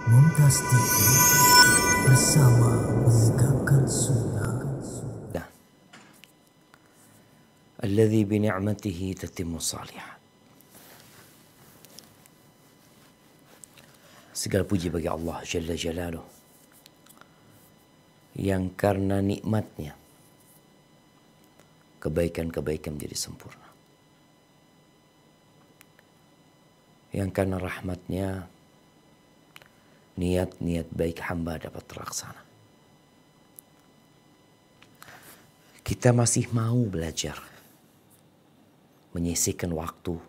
Mumtaz TV bersama menegakkan sunnah. Alladzi bi ni'matihi tatimmu shalihat. Segala puji bagi Allah Jalla Jalaluh yang karena nikmatnya kebaikan-kebaikan menjadi sempurna. Yang karena rahmatnya niat-niat baik hamba dapat terlaksana. Kita masih mau belajar, menyisihkan waktu,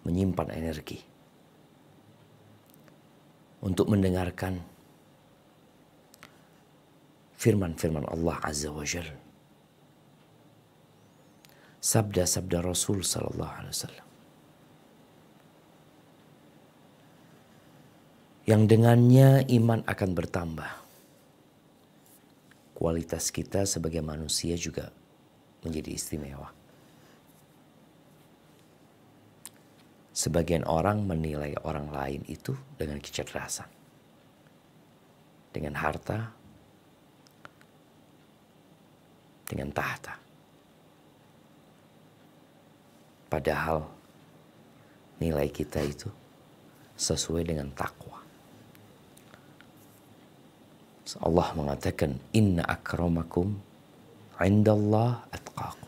menyimpan energi untuk mendengarkan firman-firman Allah Azza wa Jalla, sabda-sabda Rasul Sallallahu Alaihi Wasallam, yang dengannya iman akan bertambah. Kualitas kita sebagai manusia juga menjadi istimewa. Sebagian orang menilai orang lain itu dengan kecerdasan, dengan harta, dengan tahta. Padahal nilai kita itu sesuai dengan takwa. Allah mengatakan, inna akramakum indallah atqakum.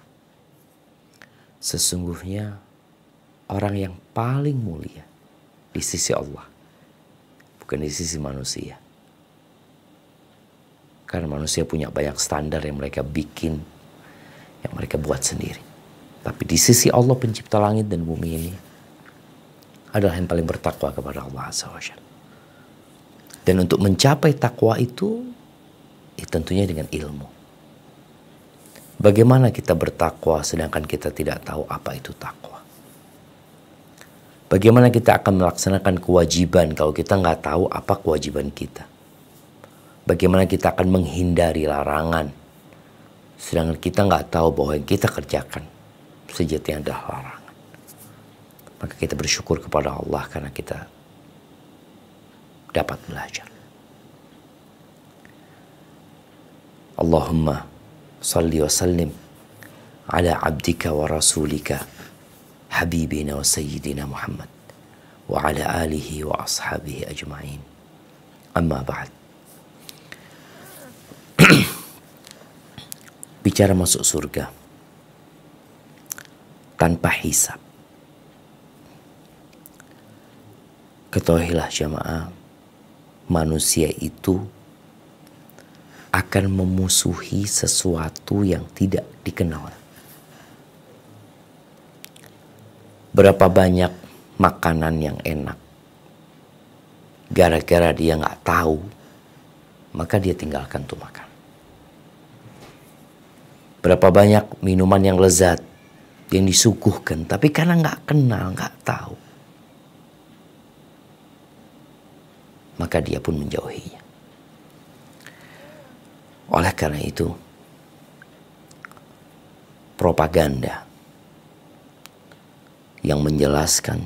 Sesungguhnya orang yang paling mulia di sisi Allah, bukan di sisi manusia. Karena manusia punya banyak standar yang mereka bikin, yang mereka buat sendiri. Tapi di sisi Allah pencipta langit dan bumi ini adalah yang paling bertakwa kepada Allah Azza wa Jalla. Dan untuk mencapai takwa itu, tentunya dengan ilmu. Bagaimana kita bertakwa sedangkan kita tidak tahu apa itu takwa? Bagaimana kita akan melaksanakan kewajiban kalau kita nggak tahu apa kewajiban kita? Bagaimana kita akan menghindari larangan sedangkan kita nggak tahu bahwa yang kita kerjakan sejatinya adalah larangan? Maka kita bersyukur kepada Allah karena kita dapat belajar. Allahumma salli wa sallim ala abdika wa rasulika habibina wa sayyidina Muhammad wa ala alihi wa ashabihi ajma'in. Amma ba'd. Bicara masuk surga tanpa hisab. Ketahuilah jamaah, manusia itu akan memusuhi sesuatu yang tidak dikenal. Berapa banyak makanan yang enak, gara-gara dia nggak tahu, maka dia tinggalkan tuh makan. Berapa banyak minuman yang lezat, yang disuguhkan, tapi karena nggak kenal, nggak tahu, maka dia pun menjauhinya. Oleh karena itu, propaganda yang menjelaskan,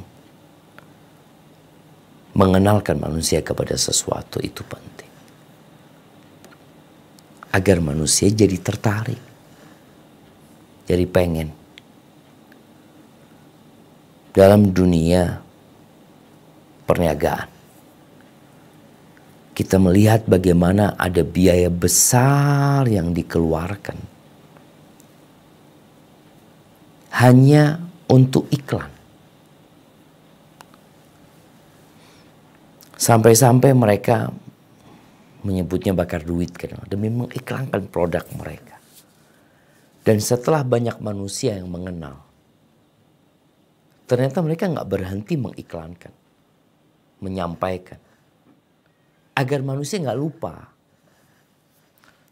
mengenalkan manusia kepada sesuatu itu penting. Agar manusia jadi tertarik, jadi pengen. Dalam dunia perniagaan, kita melihat bagaimana ada biaya besar yang dikeluarkan hanya untuk iklan. Sampai-sampai mereka menyebutnya bakar duit demi mengiklankan produk mereka. Dan setelah banyak manusia yang mengenal, ternyata mereka nggak berhenti mengiklankan, menyampaikan, agar manusia nggak lupa.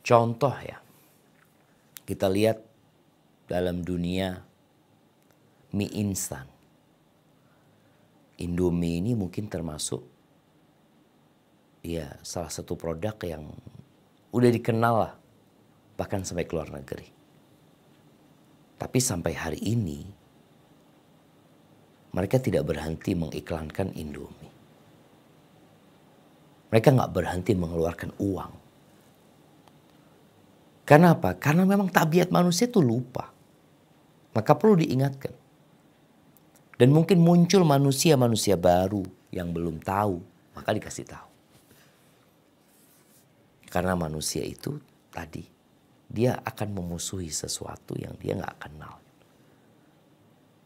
Contoh ya, kita lihat dalam dunia mie instan. Indomie ini mungkin termasuk ya salah satu produk yang udah dikenal lah, bahkan sampai ke luar negeri. Tapi sampai hari ini mereka tidak berhenti mengiklankan Indomie. Mereka nggak berhenti mengeluarkan uang. Karena apa? Karena memang tabiat manusia itu lupa. Maka perlu diingatkan. Dan mungkin muncul manusia-manusia baru yang belum tahu, maka dikasih tahu. Karena manusia itu tadi, dia akan memusuhi sesuatu yang dia nggak kenal.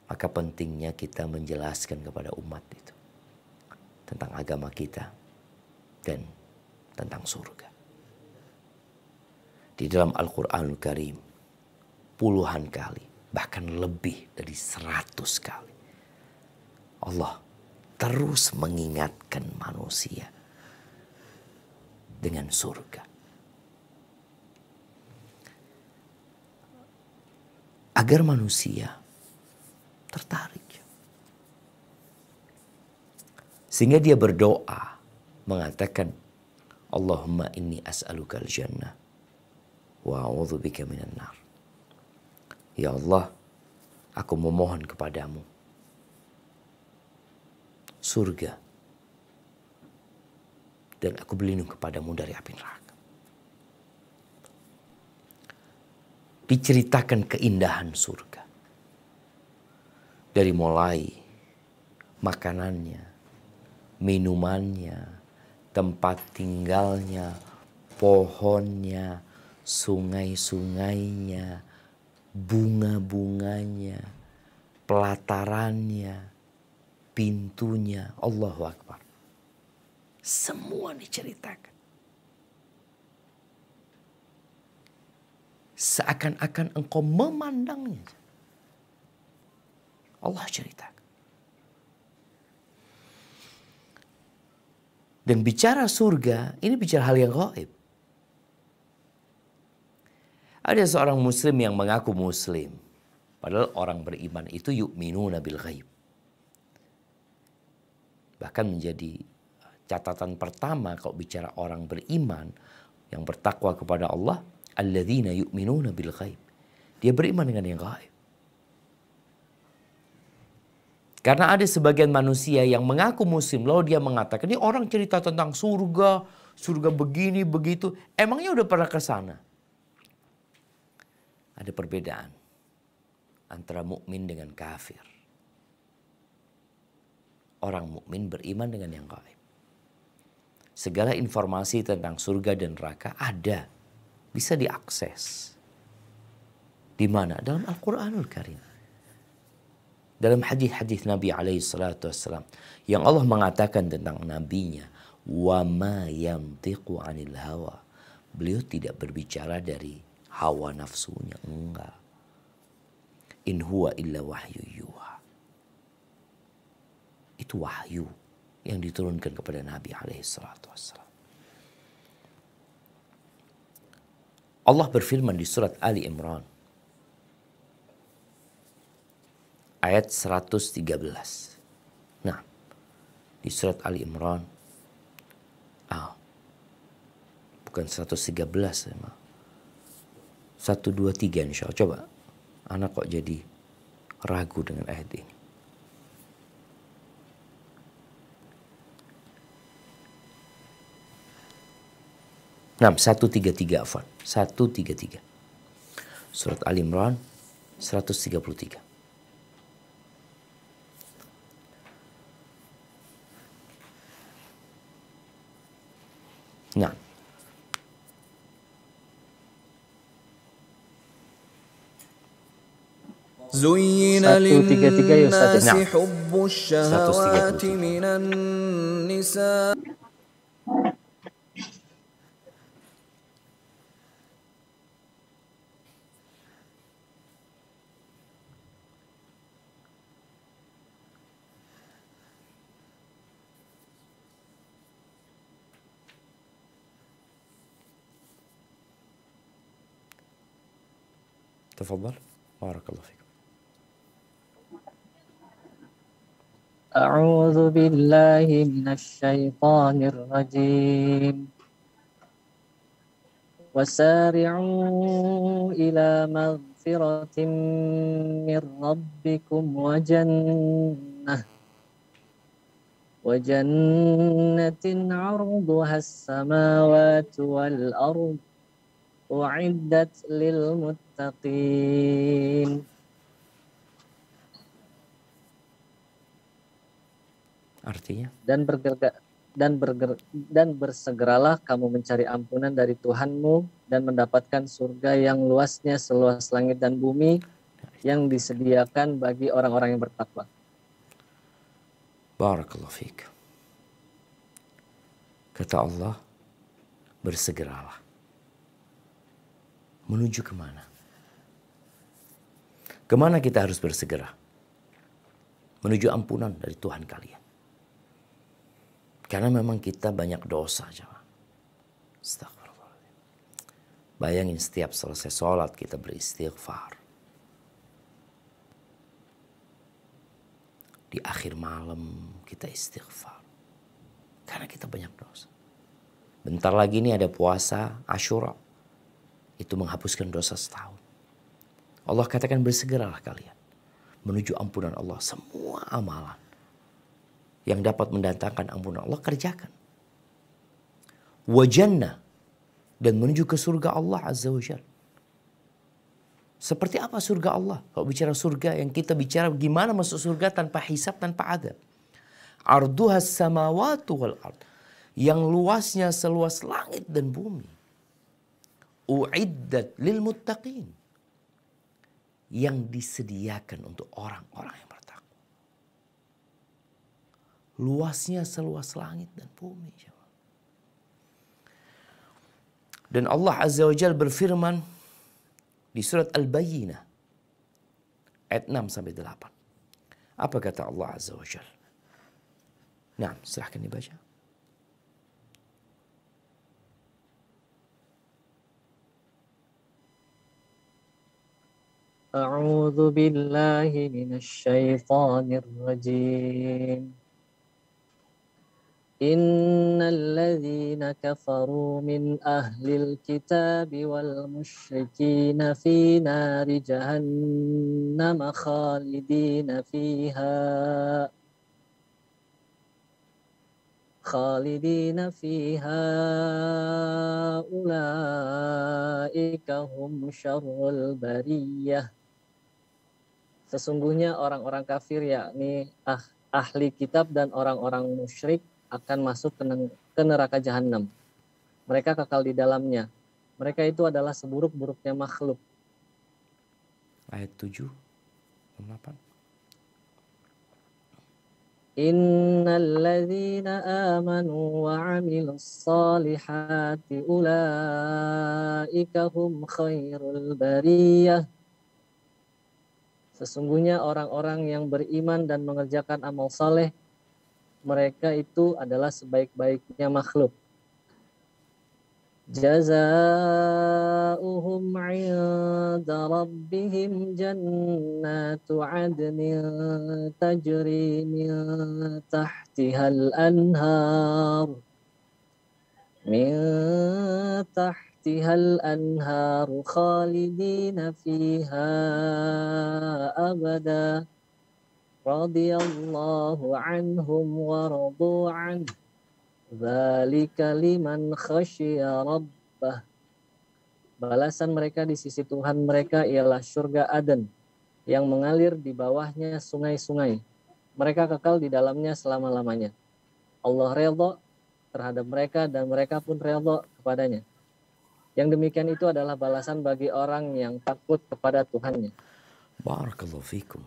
Maka pentingnya kita menjelaskan kepada umat itu tentang agama kita dan tentang surga. Di dalam Al-Quranul Karim puluhan kali, bahkan lebih dari 100 kali, Allah terus mengingatkan manusia dengan surga. Agar manusia tertarik. Sehingga dia berdoa mengatakan, Allahumma inni as'alukal jannah wa a'udzubika minan nar. Ya Allah, aku memohon kepadamu surga dan aku berlindung kepadamu dari api neraka. Diceritakan keindahan surga. Dari mulai makanannya, minumannya, tempat tinggalnya, pohonnya, sungai-sungainya, bunga-bunganya, pelatarannya, pintunya, Allahu Akbar. Semua diceritakan. Seakan-akan engkau memandangnya. Allah ceritakan. Dan bicara surga, ini bicara hal yang gaib. Ada seorang muslim yang mengaku muslim. Padahal orang beriman itu yu'minuna bil ghaib. Bahkan menjadi catatan pertama kalau bicara orang beriman yang bertakwa kepada Allah, alladzina yu'minuna bil ghaib. Dia beriman dengan yang gaib. Karena ada sebagian manusia yang mengaku muslim, lalu dia mengatakan, ini orang cerita tentang surga, surga begini, begitu. Emangnya udah pernah ke sana? Ada perbedaan antara mukmin dengan kafir. Orang mukmin beriman dengan yang gaib. Segala informasi tentang surga dan neraka ada, bisa diakses. Di mana? Dalam Al-Quranul Karim. Dalam hadis-hadis Nabi SAW yang Allah mengatakan tentang nabinya, wa ma yantiqu 'anil hawa. Beliau tidak berbicara dari hawa nafsunya, enggak. In huwa illa wahyu yuha. Itu wahyu yang diturunkan kepada Nabi SAW. Allah berfirman di surat Ali Imran ayat 113. Nah, di surat Ali Imran, bukan 113 ya, 123 insya Allah. Coba, anak kok jadi ragu dengan ayat ini. Nah, 133 afwan. 133. Surat Ali Imran 133. Nah. زين 133 ya Ustaz. للناس Nah. حب الشهوات 133. من النساء تفضل. بارك الله فيكم. أعوذ بالله من الشيطان الرجيم وسارعوا إلى مغفرة من ربكم وجنة عرضها السماوات والأرض أعدت للمتقين. Artinya? Dan bersegeralah kamu mencari ampunan dari Tuhanmu dan mendapatkan surga yang luasnya seluas langit dan bumi yang disediakan bagi orang-orang yang bertakwa. Barakallahu fiik. Kata Allah, bersegeralah. Menuju kemana? Kemana kita harus bersegera? Menuju ampunan dari Tuhan kalian. Karena memang kita banyak dosa. Astagfirullahaladzim. Bayangin setiap selesai sholat kita beristighfar. Di akhir malam kita istighfar. Karena kita banyak dosa. Bentar lagi ini ada puasa Asyura. Itu menghapuskan dosa setahun. Allah katakan bersegeralah kalian. Menuju ampunan Allah. Semua amalan yang dapat mendatangkan ampunan Allah kerjakan. Wa jannah. Dan menuju ke surga Allah Azza wa Jalla. Seperti apa surga Allah? Kalau bicara surga yang kita bicara gimana masuk surga tanpa hisab, tanpa adab. Arduhas samawatu wal ard. Yang luasnya seluas langit dan bumi. Uiddat lil muttaqin. Yang disediakan untuk orang-orang yang bertakwa. Luasnya seluas langit dan bumi. Dan Allah Azza wa Jalla berfirman di surat Al-Bayyinah ayat 6 sampai 8. Apa kata Allah Azza wa Jalla? Nah, silahkan dibaca. A'udzu billahi minasyaitonir rajim. Innal ladzina kafaru min ahlil kitabi wal musyrikina fi nari jahannam khalidina fiha ulaika hum syarrul bariyah. Sesungguhnya orang-orang kafir yakni ahli kitab dan orang-orang musyrik akan masuk ke neraka jahanam. Mereka kekal di dalamnya. Mereka itu adalah seburuk-buruknya makhluk. Ayat 7 dan 8. Innal ladzina amanu wa 'amilus solihati ulaika hum khairul bariyah. Sesungguhnya orang-orang yang beriman dan mengerjakan amal saleh, mereka itu adalah sebaik-baiknya makhluk. Jazaohum 'inda rabbihim jannatu 'adnin tajri min tahtihal anhar khalidina fiha abada. Radiyallahu anhum wa radu an. Dzalika liman khasyiya rabbah. Balasan mereka di sisi Tuhan mereka ialah surga Aden yang mengalir di bawahnya sungai-sungai. Mereka kekal di dalamnya selama-lamanya. Allah redha terhadap mereka dan mereka pun redha kepadanya. Yang demikian itu adalah balasan bagi orang yang takut kepada Tuhannya. Barakallahu fikum.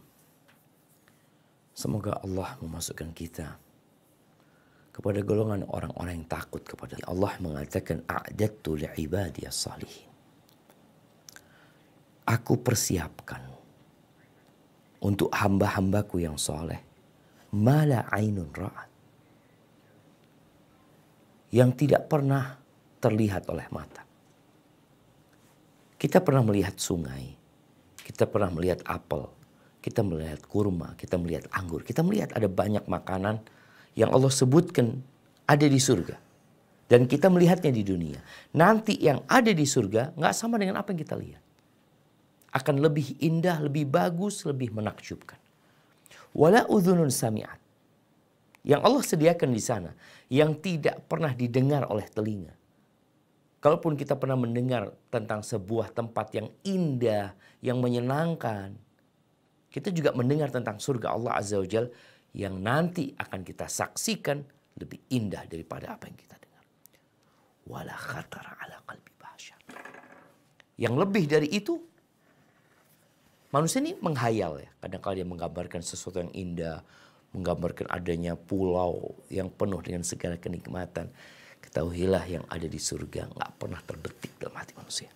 Semoga Allah memasukkan kita kepada golongan orang-orang yang takut kepada Allah. Mengatakan a'dattu li'ibadiyas salihin. Aku persiapkan untuk hamba-hambaku yang soleh mala ainun ra'at, yang tidak pernah terlihat oleh mata. Kita pernah melihat sungai, kita pernah melihat apel, kita melihat kurma, kita melihat anggur, kita melihat ada banyak makanan yang Allah sebutkan ada di surga. Dan kita melihatnya di dunia. Nanti yang ada di surga nggak sama dengan apa yang kita lihat. Akan lebih indah, lebih bagus, lebih menakjubkan. Wala udhunun sami'at. yang Allah sediakan di sana, yang tidak pernah didengar oleh telinga. Kalaupun kita pernah mendengar tentang sebuah tempat yang indah, yang menyenangkan, kita juga mendengar tentang surga Allah Azza wa Jalla yang nanti akan kita saksikan lebih indah daripada apa yang kita dengar. Wala khatara ala qalbi bashar. Yang lebih dari itu, manusia ini menghayal ya. Kadang-kadang dia menggambarkan sesuatu yang indah, menggambarkan adanya pulau yang penuh dengan segala kenikmatan. Ketahuilah yang ada di surga nggak pernah terbetik dalam hati manusia.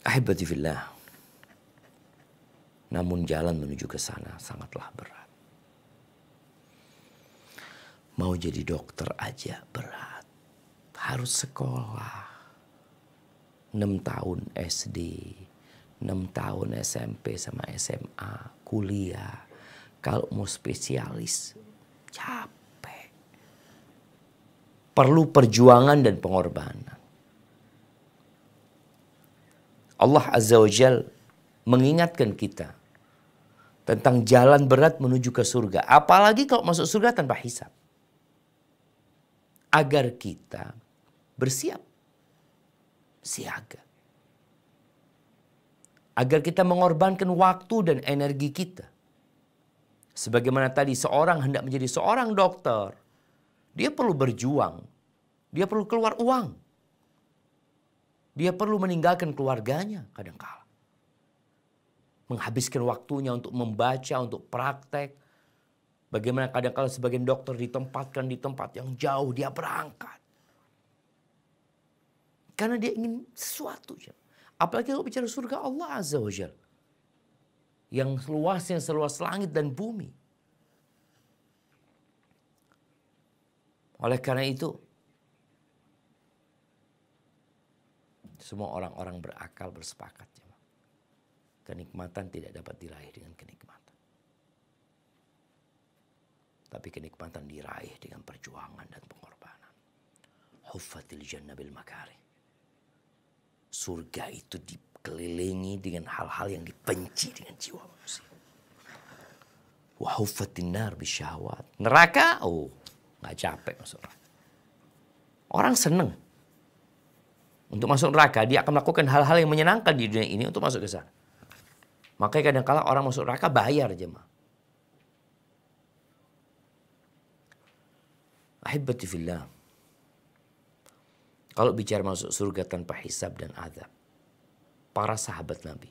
Ahibati fillah. Namun jalan menuju ke sana sangatlah berat. Mau jadi dokter aja berat. Harus sekolah. 6 tahun SD, 6 tahun SMP sama SMA, kuliah. Kalau mau spesialis, capek. Perlu perjuangan dan pengorbanan. Allah Azza wa Jalla mengingatkan kita tentang jalan berat menuju ke surga. Apalagi kalau masuk surga tanpa hisab. Agar kita bersiap. Siaga. Agar kita mengorbankan waktu dan energi kita. Sebagaimana tadi seorang hendak menjadi seorang dokter. Dia perlu berjuang. Dia perlu keluar uang. Dia perlu meninggalkan keluarganya kadang-kala. Menghabiskan waktunya untuk membaca, untuk praktek. Bagaimana kadang-kala sebagian dokter ditempatkan di tempat yang jauh, dia berangkat. Karena dia ingin sesuatu. Apalagi kalau bicara surga Allah Azza wa Jalla. Yang luasnya seluas langit dan bumi. Oleh karena itu, semua orang-orang berakal bersepakat. Kenikmatan tidak dapat diraih dengan kenikmatan. Tapi kenikmatan diraih dengan perjuangan dan pengorbanan. Huffatil jannah bil makari. Surga itu dikelilingi dengan hal-hal yang dibenci dengan jiwa manusia. Wa huffatin nar bisyahwat. Neraka, nggak capek masuk neraka. Orang seneng untuk masuk neraka, dia akan melakukan hal-hal yang menyenangkan di dunia ini untuk masuk ke sana. Makanya kadang-kala orang masuk neraka bayar jemaah. Ahibati fillah. Kalau bicara masuk surga tanpa hisab dan azab. Para sahabat Nabi.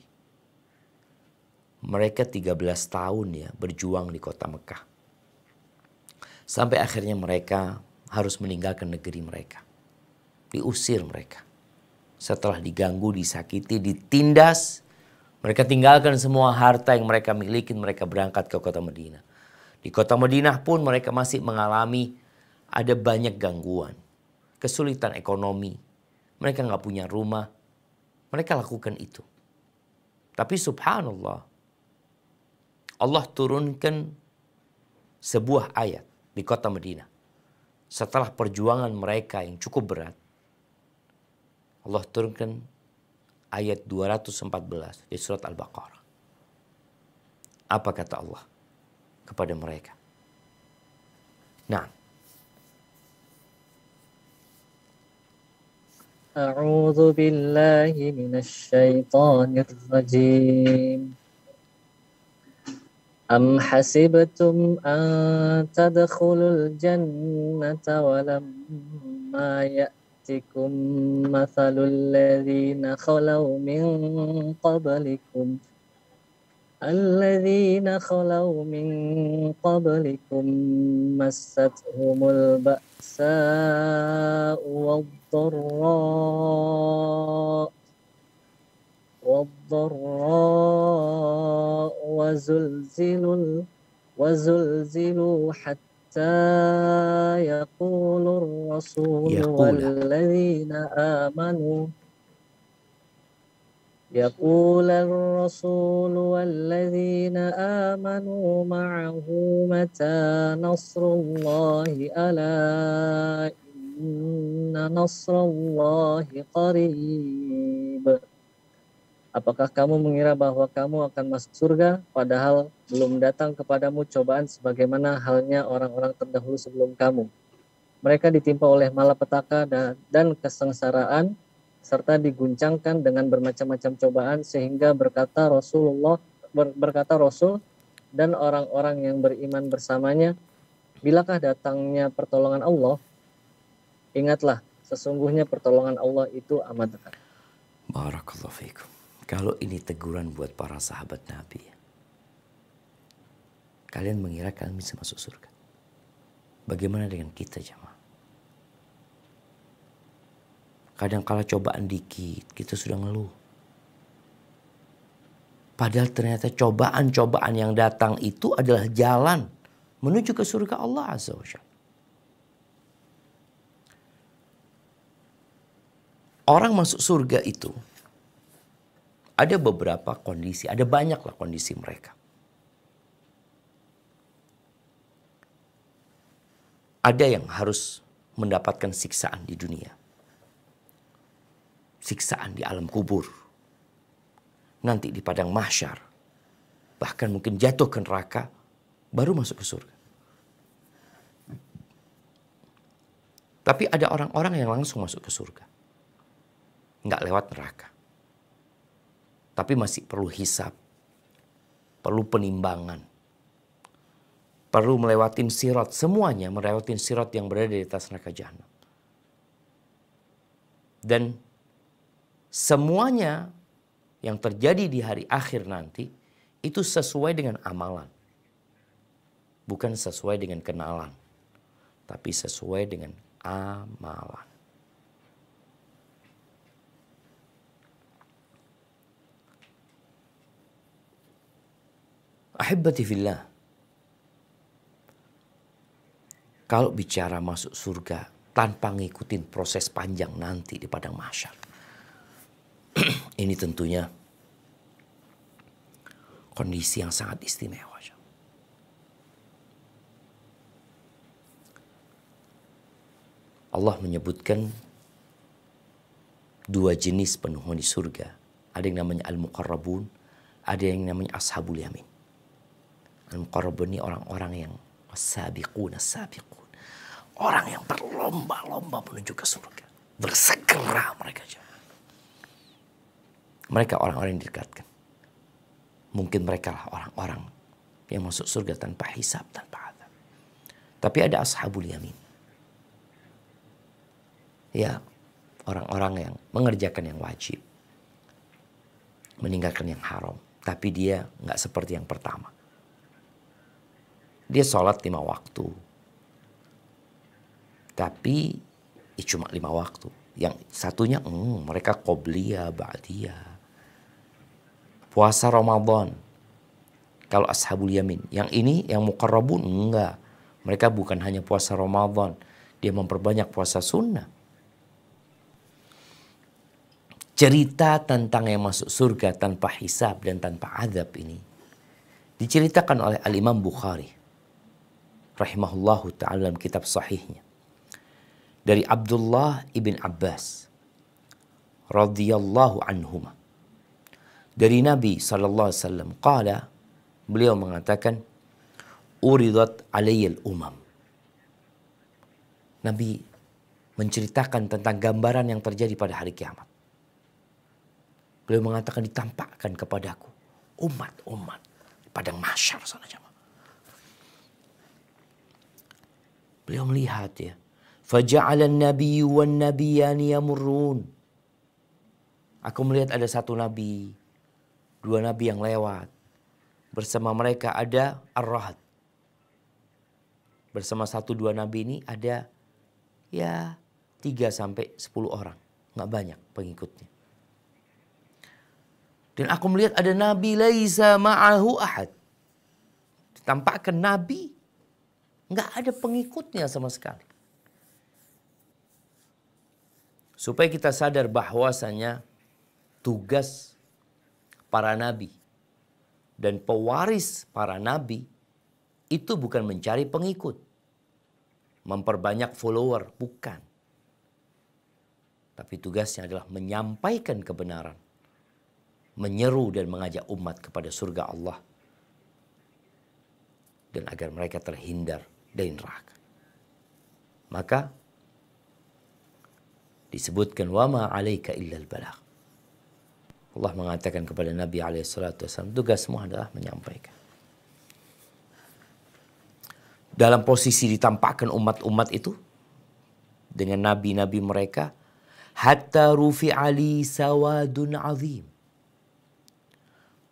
Mereka 13 tahun ya berjuang di kota Mekah. Sampai akhirnya mereka harus meninggalkan negeri mereka. Diusir mereka. Setelah diganggu, disakiti, ditindas. Mereka tinggalkan semua harta yang mereka miliki. Mereka berangkat ke kota Madinah. Di kota Madinah pun mereka masih mengalami ada banyak gangguan. Kesulitan ekonomi. Mereka nggak punya rumah. Mereka lakukan itu. Tapi subhanallah. Allah turunkan sebuah ayat di kota Madinah. Setelah perjuangan mereka yang cukup berat. Allah turunkan ayat 214 di surat Al-Baqarah. Apa kata Allah kepada mereka? Nah. A'udzu billahi minasyaitonir rajim. Am hasibtum an tadkhulul jannata wa lamma ya'tikum mathalul ladzina khalaw min qablikum الذين خلوا من قبلكم مستهم البأساء والضراء وزلزلوا حتى يقول الرسول والذين آمنوا معه متى نصر الله ألا إن نصر الله قريب. Apakah kamu mengira bahwa kamu akan masuk surga, padahal belum datang kepadamu cobaan sebagaimana halnya orang-orang terdahulu sebelum kamu. Mereka ditimpa oleh malapetaka dan kesengsaraan, serta diguncangkan dengan bermacam-macam cobaan, sehingga berkata Rasul dan orang-orang yang beriman bersamanya, bilakah datangnya pertolongan Allah? Ingatlah, sesungguhnya pertolongan Allah itu amat dekat. Barakallahu fiikum. Kalau ini teguran buat para sahabat Nabi, kalian mengira kalian bisa masuk surga. Bagaimana dengan kita, jamaah? Kadang kala cobaan dikit, kita sudah ngeluh. Padahal ternyata cobaan-cobaan yang datang itu adalah jalan menuju ke surga Allah Azza wa Jalla. Orang masuk surga itu ada beberapa kondisi, ada banyaklah kondisi mereka. Ada yang harus mendapatkan siksaan di dunia. Siksaan di alam kubur. Nanti di padang mahsyar. Bahkan mungkin jatuh ke neraka, baru masuk ke surga. Tapi ada orang-orang yang langsung masuk ke surga. Nggak lewat neraka. Tapi masih perlu hisab, perlu penimbangan, perlu melewatin sirat, semuanya melewatin sirat yang berada di atas neraka jahanam. Dan semuanya yang terjadi di hari akhir nanti itu sesuai dengan amalan. Bukan sesuai dengan kenalan, tapi sesuai dengan amalan. Ahibati fillah. Kalau bicara masuk surga tanpa ngikutin proses panjang nanti di padang mahsyar. Ini tentunya kondisi yang sangat istimewa. Allah menyebutkan dua jenis penghuni surga. Ada yang namanya al-muqarrabun, ada yang namanya ashabul yamin. Al-muqarrabun ini orang-orang yang as-sabiqun. Orang yang berlomba-lomba menuju ke surga. Bersegera mereka. Mereka orang-orang yang didekatkan. Mungkin mereka lah orang-orang yang masuk surga tanpa hisab, tanpa azab. Tapi ada ashabul yamin. Ya, orang-orang yang mengerjakan yang wajib. Meninggalkan yang haram. Tapi dia nggak seperti yang pertama. Dia sholat 5 waktu. Tapi ya cuma 5 waktu. Yang satunya mereka qobliyah, ba'diyah. Puasa Ramadan. Kalau ashabul yamin. Yang ini yang muqarrabun enggak. Mereka bukan hanya puasa Ramadan. Dia memperbanyak puasa sunnah. Cerita tentang yang masuk surga tanpa hisab dan tanpa azab ini diceritakan oleh Al-Imam Bukhari rahimahullahu ta'ala dalam kitab sahihnya. Dari Abdullah ibn Abbas radhiyallahu anhuma. Dari Nabi SAW. Qala, beliau mengatakan, uridat alayyal umam. Nabi menceritakan tentang gambaran yang terjadi pada hari kiamat. Beliau mengatakan ditampakkan kepadaku umat-umat padang mahsyar sana jemaah. Beliau melihat ya. Faja'ala an-nabiyyu wan-nabiyyani yamurrun. Aku melihat ada satu nabi, dua nabi yang lewat. Bersama mereka ada ar-rahad. Bersama 1-2 nabi ini ada ya 3-10 orang. Nggak banyak pengikutnya. Dan aku melihat ada nabi laisa ma'ahu ahad. Ditampakkan nabi, nggak ada pengikutnya sama sekali. Supaya kita sadar bahwasanya tugas para nabi dan pewaris para nabi itu bukan mencari pengikut, memperbanyak follower, bukan. Tapi tugasnya adalah menyampaikan kebenaran. menyeru dan mengajak umat kepada surga Allah dan agar mereka terhindar dari neraka. Maka disebutkan wa ma 'alaika illal balagh. Allah mengatakan kepada Nabi alaihi salatu wasallam, tugasmu adalah menyampaikan. Dalam posisi ditampakkan umat-umat itu dengan nabi-nabi mereka, hatta rufi'a li sawadun azim.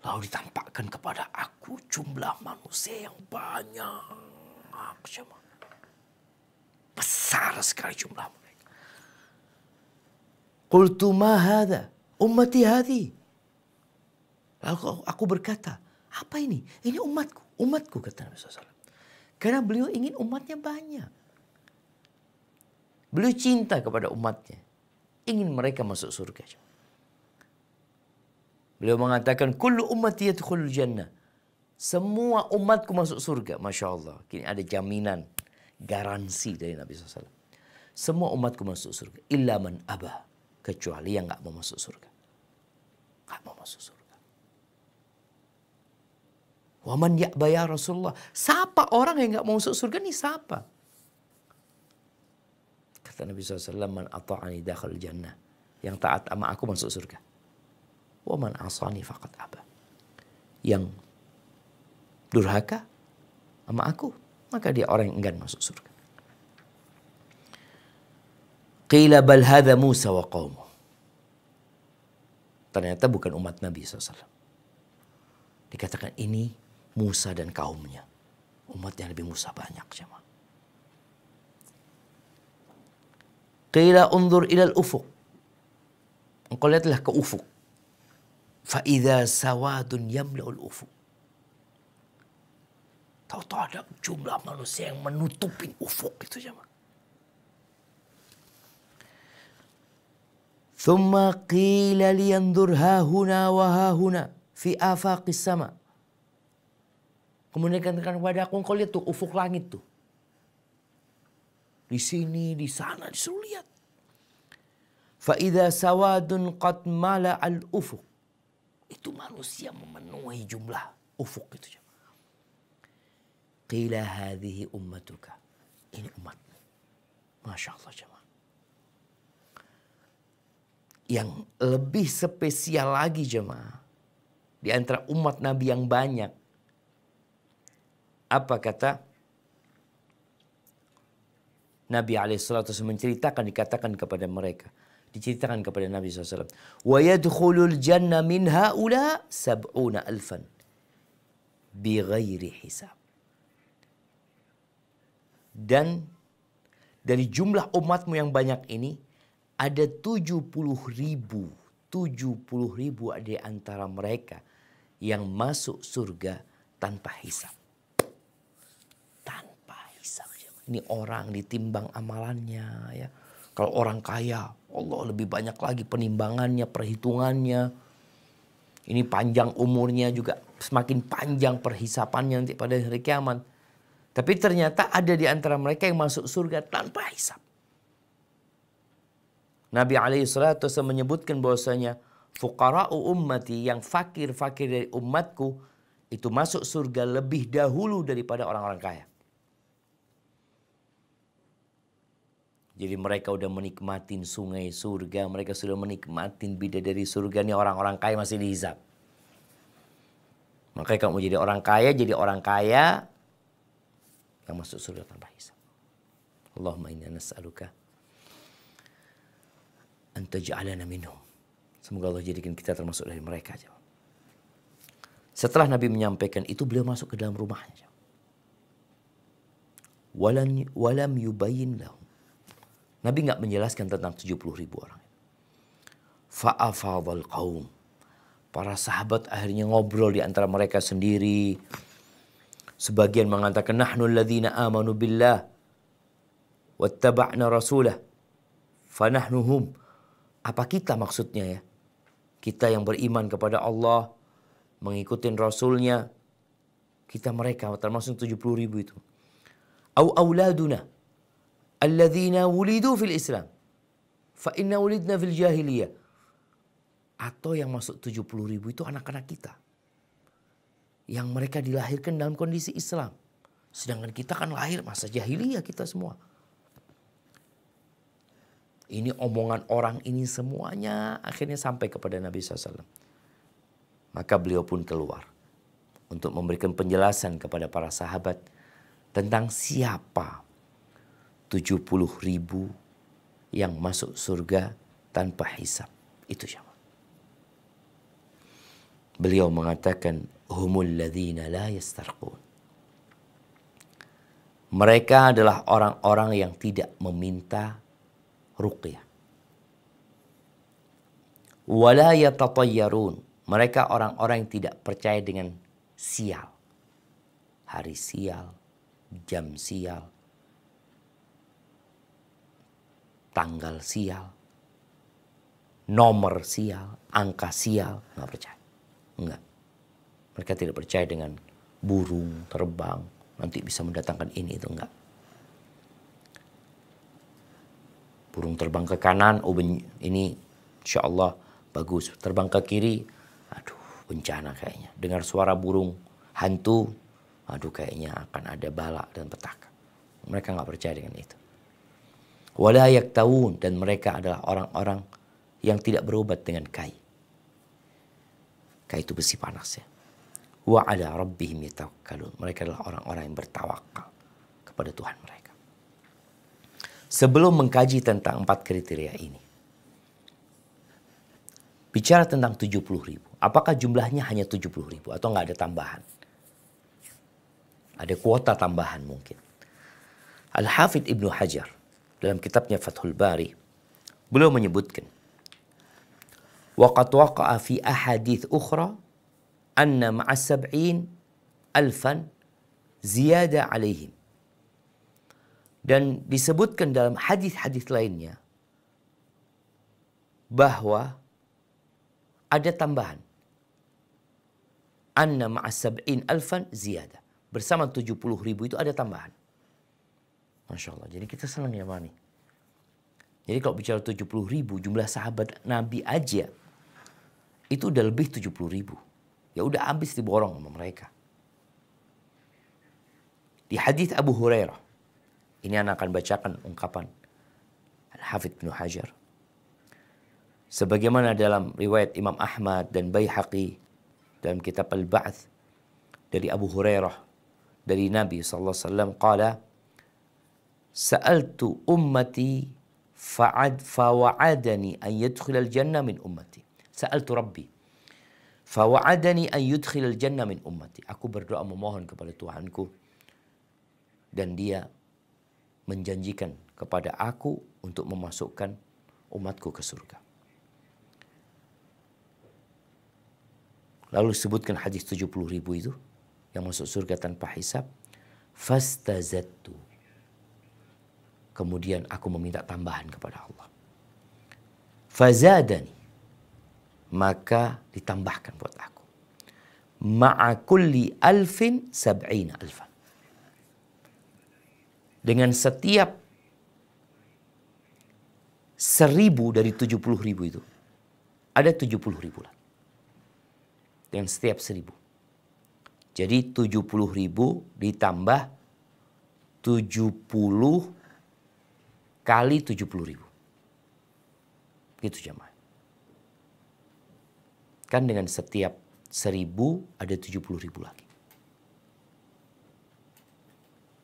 Lalu ditampakkan kepada aku jumlah manusia yang banyak. Besar sekali jumlah mereka. Qultu ma hadha? Ummati hadhi. Lalu aku berkata, apa ini? Ini umatku. Umatku, kata Nabi SAW. Karena beliau ingin umatnya banyak. Beliau cinta kepada umatnya. Ingin mereka masuk surga. Beliau mengatakan, kullu ummati yadkhulul jannah. Semua umatku masuk surga. Masya Allah. Kini ada jaminan, garansi dari Nabi SAW. Semua umatku masuk surga. Illa man abah. Kecuali yang gak mau masuk surga. Gak mau masuk surga. Waman ya'ba ya Rasulullah. Siapa orang yang gak mau masuk surga nih? Siapa? Kata Nabi SAW, man ata'ani dakhal jannah. Yang taat sama aku masuk surga. Waman asani faqad aba. Yang durhaka sama aku, maka dia orang yang enggan masuk surga. Qila bal hadha Musa wa qawmuh. Ternyata bukan umat Nabi SAW. Dikatakan ini Musa dan kaumnya. Umatnya Nabi Musa banyak. Jemaah. Qila undur ilal ufuk. Engkau lihatlah ke ufuk. Fa'idha sawadun yamla'ul ufuk. Tahu-tahu ada jumlah manusia yang menutupin ufuk itu, jemaah. Thumma qila liyandur hahuna wa hahuna fi afaqis sama. Kemudian dikatakan kepada aku, engkau lihat tuh ufuk langit tuh. Di sini, di sana, disuruh lihat. Fa idza sawadun qad mala al ufuk. Itu manusia memenuhi jumlah ufuk itu. Qila hadhihi ummatuka. Ini umatmu. Masya Allah, jemaah. Yang lebih spesial lagi, jemaah, di antara umat Nabi yang banyak, apa kata Nabi SAW menceritakan, dikatakan kepada mereka, diceritakan kepada Nabi SAW, wa yadkhulul jannah min haula 70,000 bighairi hisab. Dan dari jumlah umatmu yang banyak ini, ada 70,000 di antara mereka yang masuk surga tanpa hisab. Tanpa hisab. Ini orang ditimbang amalannya, ya. Kalau orang kaya, Allah lebih banyak lagi penimbangannya, perhitungannya. Ini panjang umurnya juga, semakin panjang perhisapannya nanti pada hari kiamat. Tapi ternyata ada di antara mereka yang masuk surga tanpa hisab. Nabi SAW menyebutkan bahwasanya fuqara'u ummati, yang fakir-fakir dari umatku, itu masuk surga lebih dahulu daripada orang-orang kaya. Jadi mereka udah menikmatin sungai surga, mereka sudah menikmatin bidadari surga, nih orang-orang kaya masih dihisab. Makanya kalau mau jadi orang kaya yang masuk surga tanpa hisab. Allahumma inna nas'aluka anta ja'alana minhum. Semoga Allah jadikan kita termasuk dari mereka. Setelah Nabi menyampaikan itu, beliau masuk ke dalam rumahnya. Walam yubayyin lahum. Nabi nggak menjelaskan tentang 70,000 orang. Fa'afadhal qaum. Para sahabat akhirnya ngobrol di antara mereka sendiri. Sebagian mengatakan, nahnu alladhina amanu billah wattaba'na rasulah fanahnu hum. Apa kita maksudnya, ya? Kita yang beriman kepada Allah, mengikuti Rasulnya, kita mereka termasuk 70,000 itu. Au auladuna alladzina wulidu fil Islam fa inna wulidna fil jahiliyah. Atau yang masuk 70.000 itu anak-anak kita. Yang mereka dilahirkan dalam kondisi Islam. Sedangkan kita kan lahir masa jahiliyah kita semua. Ini omongan orang ini semuanya akhirnya sampai kepada Nabi SAW. Maka beliau pun keluar untuk memberikan penjelasan kepada para sahabat tentang siapa 70.000 yang masuk surga tanpa hisab. Itu siapa? Beliau mengatakan, humul ladzina la yastarqun. Mereka adalah orang-orang yang tidak meminta ruqyah. Wala yatatayyarun. Mereka orang-orang yang tidak percaya dengan sial. Hari sial, jam sial, tanggal sial, nomor sial, angka sial. Nggak percaya. Enggak. Mereka tidak percaya dengan burung terbang. Nanti bisa mendatangkan ini, itu enggak. Burung terbang ke kanan, oh ini insya Allah bagus. Terbang ke kiri, aduh bencana kayaknya. Dengar suara burung hantu, aduh kayaknya akan ada bala dan petaka. Mereka nggak percaya dengan itu. Wala yaktawun, dan mereka adalah orang-orang yang tidak berobat dengan kai. Kai itu besi panas ya. Wa ala rabbihim yatawakkalun. Mereka adalah orang-orang yang bertawakal kepada Tuhan mereka. Sebelum mengkaji tentang 4 kriteria ini, bicara tentang 70.000. Apakah jumlahnya hanya 70.000 atau nggak ada tambahan? Ada kuota tambahan mungkin. Al-Hafidh Ibnu Hajar dalam kitabnya Fathul Bari, beliau menyebutkan, waqad waqa'a fi ahadits ukhra anna ma'a 70,000 ziyada alaihim. Dan disebutkan dalam hadis-hadis lainnya bahwa ada tambahan. Anna ma'a 70,000 ziyada. Bersama 70.000 itu ada tambahan. Masya Allah. Jadi kita senang ya Mani. Jadi kalau bicara 70.000, jumlah sahabat Nabi aja itu udah lebih 70.000. Ya udah habis diborong sama mereka. Di hadis Abu Hurairah, ini anak akan bacakan ungkapan Al-Hafidh Ibnu Hajar. Sebagaimana dalam riwayat Imam Ahmad dan Baihaqi dalam kitab Al-Ba'ts dari Abu Hurairah dari Nabi SAW, qala sa'altu ummati fawa'adani an yadkhilal jannah min ummati. Sa'altu Rabbi fawa'adani an yudkhilal jannah min ummati. Aku berdoa memohon kepada Tuhanku dan dia menjanjikan kepada aku untuk memasukkan umatku ke surga. Lalu sebutkan hadis 70.000 itu yang masuk surga tanpa hisab. Fastazattu. Kemudian aku meminta tambahan kepada Allah. Fazadani. Maka ditambahkan buat aku. Ma'a kulli alfin 70,000. Dengan setiap 1.000 dari 70.000 itu, ada 70.000 lagi. Dengan setiap 1.000. Jadi 70.000 ditambah 70 kali 70.000. Gitu jamaah. Kan dengan setiap 1.000 ada 70.000 lagi.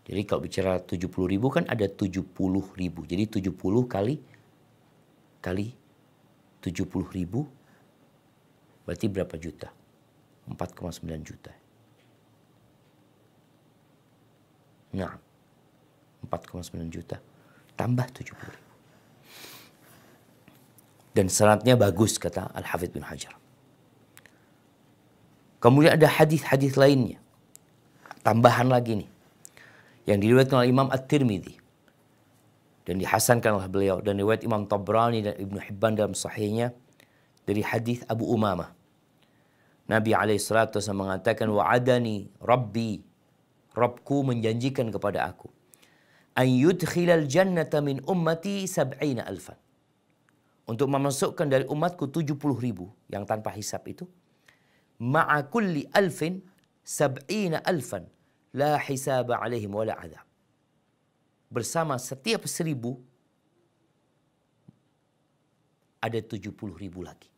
Jadi kalau bicara 70.000 kan ada 70.000. Jadi 70 kali 70.000 berarti berapa juta? 4,9 juta. Nah, 4,9 juta tambah 70.000. Dan sanadnya bagus kata Al-Hafidh bin Hajar. Kemudian ada hadis-hadis lainnya. Tambahan lagi nih. Yang diriwayatkan oleh Imam At-Tirmidzi. Dan dihasankan oleh beliau. Dan riwayat Imam Tabrani dan Ibnu Hibban dalam sahihnya. Dari hadis Abu Umamah. Nabi SAW mengatakan, wa'adani Rabbi. Rabbku menjanjikan kepada aku. An yudkhilal jannata min ummati 70,000. untuk memasukkan dari umatku 70.000 yang tanpa hisab itu, ma'a kulli alfin sab'ina alfan la hisaba alaihim wala adab. Bersama setiap 1.000 ada 70.000 lagi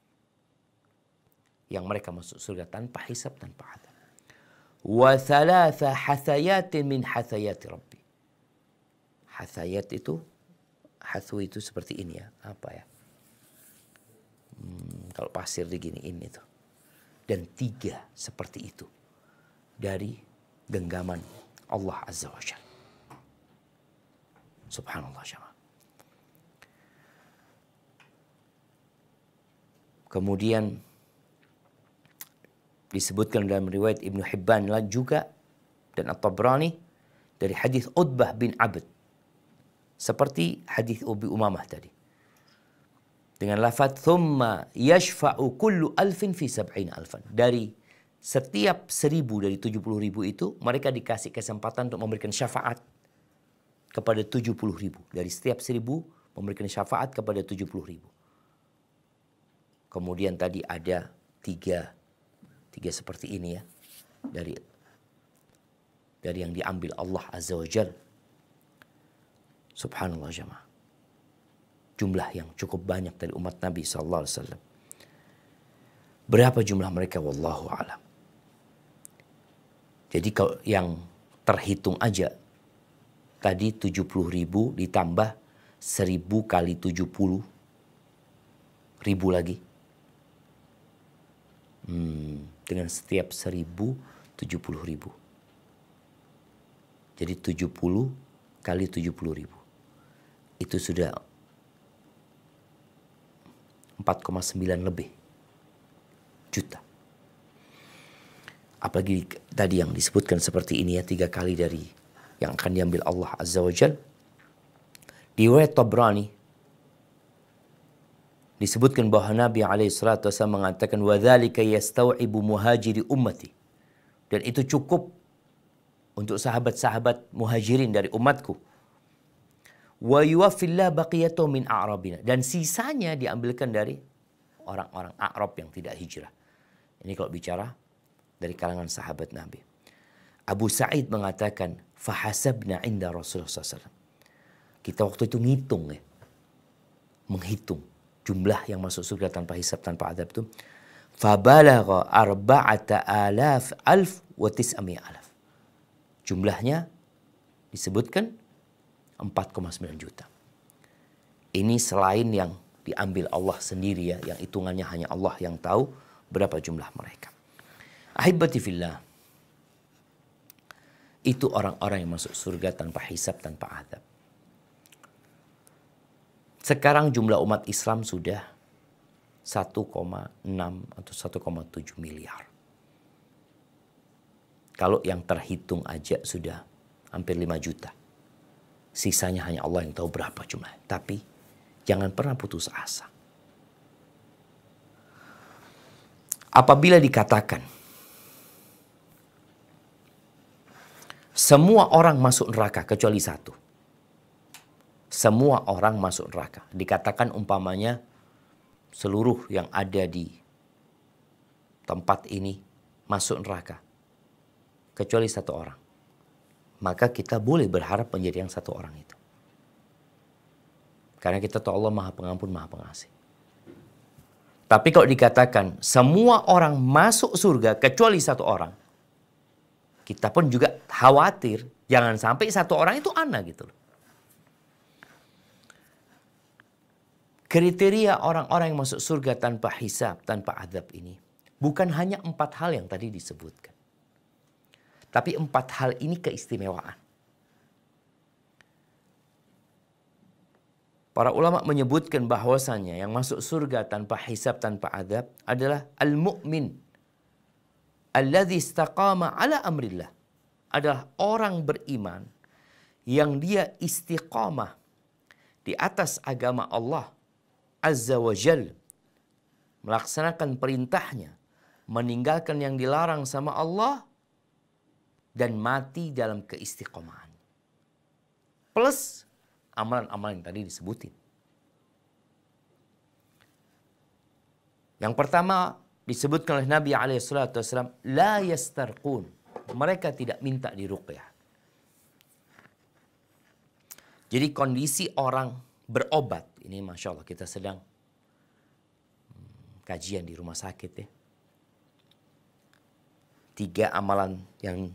yang mereka masuk surga tanpa hisab, tanpa adab. Wa thalatha hathayatin min hathayati rabbi. Hathayat itu, hathu itu seperti ini ya, apa ya? Kalau pasir diginiin itu. Dan 3 seperti itu dari genggaman Allah Azza wa Jalla. Subhanallah jemaah. Kemudian disebutkan dalam riwayat Ibnu Hibban juga dan At-Tabrani dari hadis Utbah bin Abd, seperti hadis Abi Umamah tadi, dengan lafaz thumma yashfa'u kullu alfin fi sab'ina alfan. Dari setiap 1.000 dari 70.000 itu mereka dikasih kesempatan untuk memberikan syafaat kepada 70.000. Dari setiap 1.000 memberikan syafaat kepada 70.000. Kemudian tadi ada tiga seperti ini ya, dari yang diambil Allah Azza wa Jalla. Subhanallah jemaah. Jumlah yang cukup banyak dari umat Nabi SAW. Berapa jumlah mereka? Wallahu a'lam. Jadi kalau yang terhitung aja tadi 70.000 ditambah 1.000 kali 70.000 lagi. Dengan setiap 1.000 70.000. Jadi 70 kali 70.000. Itu sudah 4,9 lebih juta. Apalagi tadi yang disebutkan seperti ini ya, 3 kali dari yang akan diambil Allah Azza wa Jal. Di riwayat Tabrani disebutkan bahwa Nabi SAW mengatakan وَذَلِكَ يَسْتَوْعِبُ مُهَاجِرِ ummati. Dan itu cukup untuk sahabat-sahabat muhajirin dari umatku. وَيُوَفِّ اللَّهُ بَقِيَتَهُ مِنْ أَعْرَابِنَا. Dan sisanya diambilkan dari orang-orang A'rab yang tidak hijrah. Ini kalau bicara dari kalangan sahabat Nabi. Abu Sa'id mengatakan, فَحَسَبْنَا عِنْدَ Rasulullah SAW. Kita waktu itu ngitung ya. Menghitung jumlah yang masuk surga tanpa hisab, tanpa adab itu. فَبَلَغَ 4,900,000. Jumlahnya disebutkan 4,9 juta. Ini selain yang diambil Allah sendiri ya, yang hitungannya hanya Allah yang tahu berapa jumlah mereka. Ahibati fillah. Itu orang-orang yang masuk surga tanpa hisab, tanpa adab. Sekarang jumlah umat Islam sudah 1,6 atau 1,7 miliar. Kalau yang terhitung aja sudah hampir 5 juta. Sisanya hanya Allah yang tahu berapa jumlah. Tapi jangan pernah putus asa. Apabila dikatakan semua orang masuk neraka kecuali satu. Semua orang masuk neraka. Dikatakan umpamanya seluruh yang ada di tempat ini masuk neraka. Kecuali satu orang. Maka kita boleh berharap menjadi yang satu orang itu. Karena kita tahu Allah Maha Pengampun, Maha Pengasih. Tapi kalau dikatakan semua orang masuk surga kecuali satu orang, kita pun juga khawatir jangan sampai satu orang itu ana gitu loh. Kriteria orang-orang yang masuk surga tanpa hisab, tanpa adab ini bukan hanya 4 hal yang tadi disebutkan. Tapi 4 hal ini keistimewaan. Para ulama menyebutkan bahwasannya yang masuk surga tanpa hisab, tanpa adab adalah al-mu'min alladzi istaqama ala amrillah. Adalah orang beriman yang dia istiqamah di atas agama Allah Azza wa Jal, melaksanakan perintahnya, meninggalkan yang dilarang sama Allah, dan mati dalam keistiqomahan. Plus amalan-amalan yang tadi disebutin. Yang pertama disebutkan oleh Nabi SAW, la yastarqun. Mereka tidak minta diruqyah. Jadi kondisi orang berobat, ini Masya Allah kita sedang kajian di rumah sakit ya. 3 amalan yang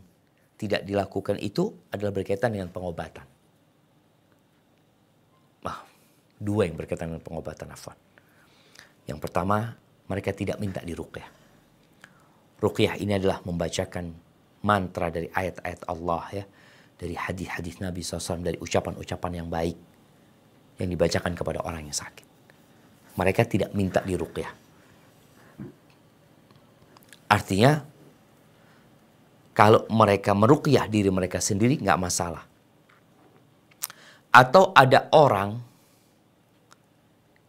tidak dilakukan itu adalah berkaitan dengan pengobatan. 2 yang berkaitan dengan pengobatan, afwan. Yang pertama, mereka tidak minta diruqyah. Ruqyah ini adalah membacakan mantra dari ayat-ayat Allah ya, dari hadis-hadis Nabi SAW, dari ucapan-ucapan yang baik yang dibacakan kepada orang yang sakit. Mereka tidak minta diruqyah. Artinya, kalau mereka meruqyah diri mereka sendiri nggak masalah. Atau ada orang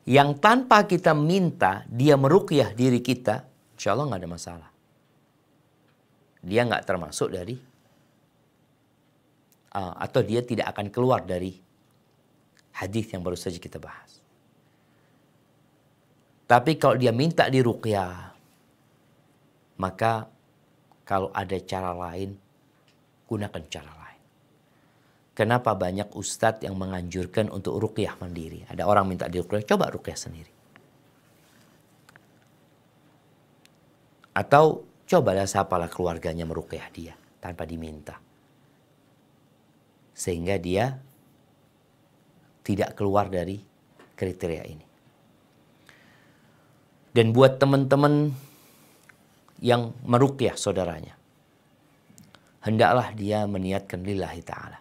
yang tanpa kita minta dia meruqyah diri kita, insya Allah nggak ada masalah. Dia nggak termasuk dari, atau dia tidak akan keluar dari hadis yang baru saja kita bahas. Tapi kalau dia minta diruqyah, maka kalau ada cara lain, gunakan cara lain. Kenapa banyak ustadz yang menganjurkan untuk ruqyah mandiri? Ada orang minta diruqyah, coba ruqyah sendiri. Atau cobalah siapalah keluarganya meruqyah dia tanpa diminta. Sehingga dia tidak keluar dari kriteria ini. Dan buat teman-teman yang meruqyah saudaranya, hendaklah dia meniatkan lillahi ta'ala.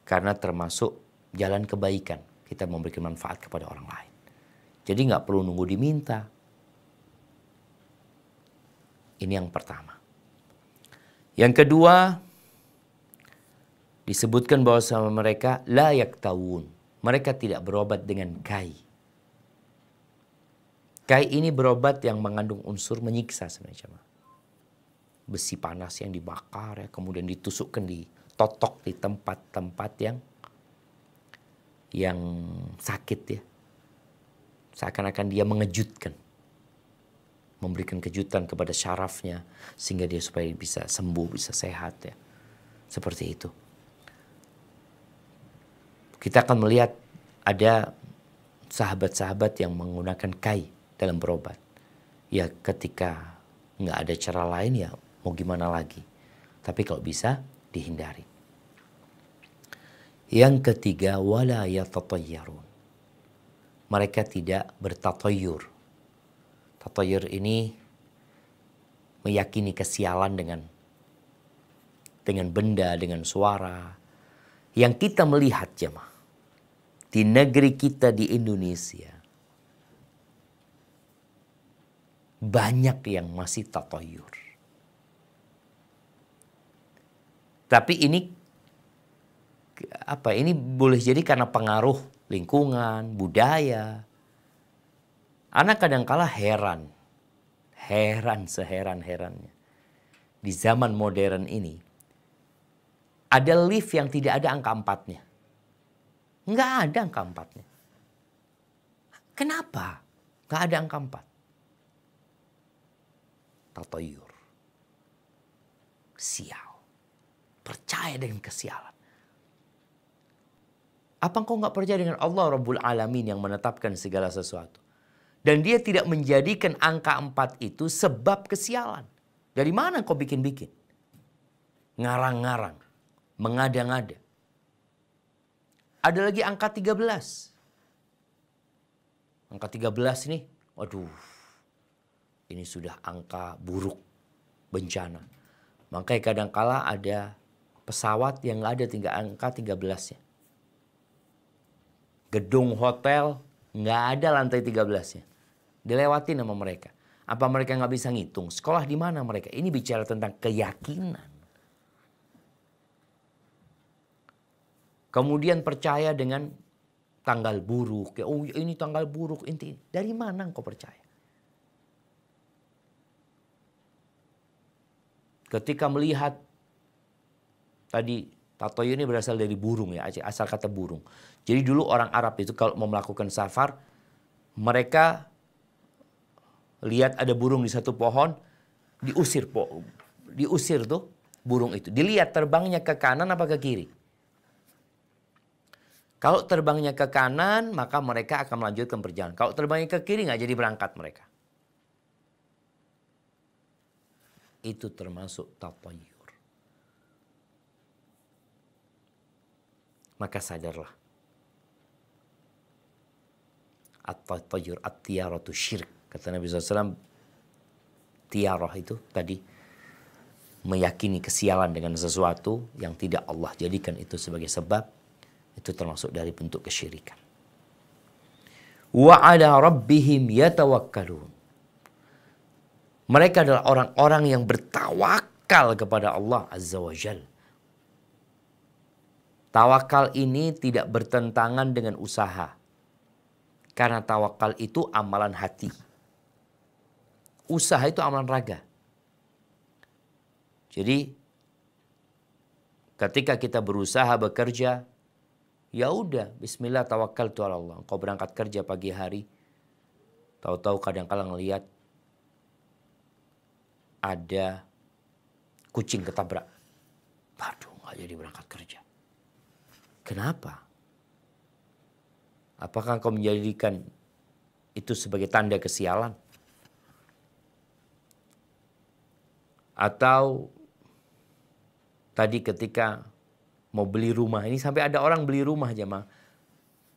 Karena termasuk jalan kebaikan, kita memberikan manfaat kepada orang lain. Jadi nggak perlu nunggu diminta. Ini yang pertama. Yang kedua, disebutkan bahwa sama mereka la yaktawun. Mereka tidak berobat dengan kai. Kai ini berobat yang mengandung unsur menyiksa sebenarnya. Besi panas yang dibakar ya, kemudian ditusukkan di totok di tempat-tempat yang sakit ya. Seakan-akan dia mengejutkan. Memberikan kejutan kepada syarafnya sehingga dia supaya bisa sembuh, bisa sehat ya. Seperti itu. Kita akan melihat ada sahabat-sahabat yang menggunakan kai dalam berobat. Ya ketika nggak ada cara lain ya mau gimana lagi. Tapi kalau bisa dihindari. Yang ketiga, wala yatatayyarun. Mereka tidak bertatayyur. Tatayyur ini meyakini kesialan dengan benda, dengan suara. Yang kita melihat jemaah di negeri kita di Indonesia, banyak yang masih tatayyur. Tapi ini ini boleh jadi karena pengaruh lingkungan, budaya. Anak kadangkala heran seheran-herannya. Di zaman modern ini, ada lift yang tidak ada angka 4-nya. Nggak ada angka 4-nya. Kenapa nggak ada angka 4? Tatayyur. Sial. Percaya dengan kesialan. Apa engkau nggak percaya dengan Allah Rabbul Alamin yang menetapkan segala sesuatu? Dan dia tidak menjadikan angka 4 itu sebab kesialan. Dari mana engkau bikin-bikin? Ngarang-ngarang. Mengada-ngada. Ada lagi angka 13. Angka 13 ini, waduh. Ini sudah angka buruk. Bencana. Makanya kadangkala ada pesawat yang nggak ada tinggal angka 13-nya. Gedung hotel nggak ada lantai 13-nya. Dilewatin sama mereka. Apa mereka nggak bisa ngitung? Sekolah di mana mereka? Ini bicara tentang keyakinan. Kemudian percaya dengan tanggal buruk. Oh ini tanggal buruk. Dari mana engkau percaya? Ketika melihat tadi tatayyur ini berasal dari burung ya, asal kata burung. Jadi dulu orang Arab itu kalau mau melakukan safar, mereka lihat ada burung di satu pohon, diusir tuh burung itu. Dilihat terbangnya ke kanan apa ke kiri. Kalau terbangnya ke kanan, maka mereka akan melanjutkan perjalanan. Kalau terbangnya ke kiri, nggak jadi berangkat mereka. Itu termasuk tatayur. Maka sadarlah. At-tatayur, at-tiyaratu syirk. Kata Nabi SAW, tiarah itu tadi meyakini kesialan dengan sesuatu yang tidak Allah jadikan itu sebagai sebab. Itu termasuk dari bentuk kesyirikan. Wa ala rabbihim yatawakkalun. Mereka adalah orang-orang yang bertawakal kepada Allah Azza wa Jal. Tawakal ini tidak bertentangan dengan usaha. Karena tawakal itu amalan hati. Usaha itu amalan raga. Jadi ketika kita berusaha bekerja, ya udah, bismillah tawakkaltu ala Allah. Engkau berangkat kerja pagi hari, tahu-tahu kadang-kala ngelihat ada kucing ketabrak. Waduh, nggak jadi berangkat kerja. Kenapa? Apakah engkau menjadikan itu sebagai tanda kesialan? Atau tadi ketika mau beli rumah, ini sampai ada orang beli rumah jemaah.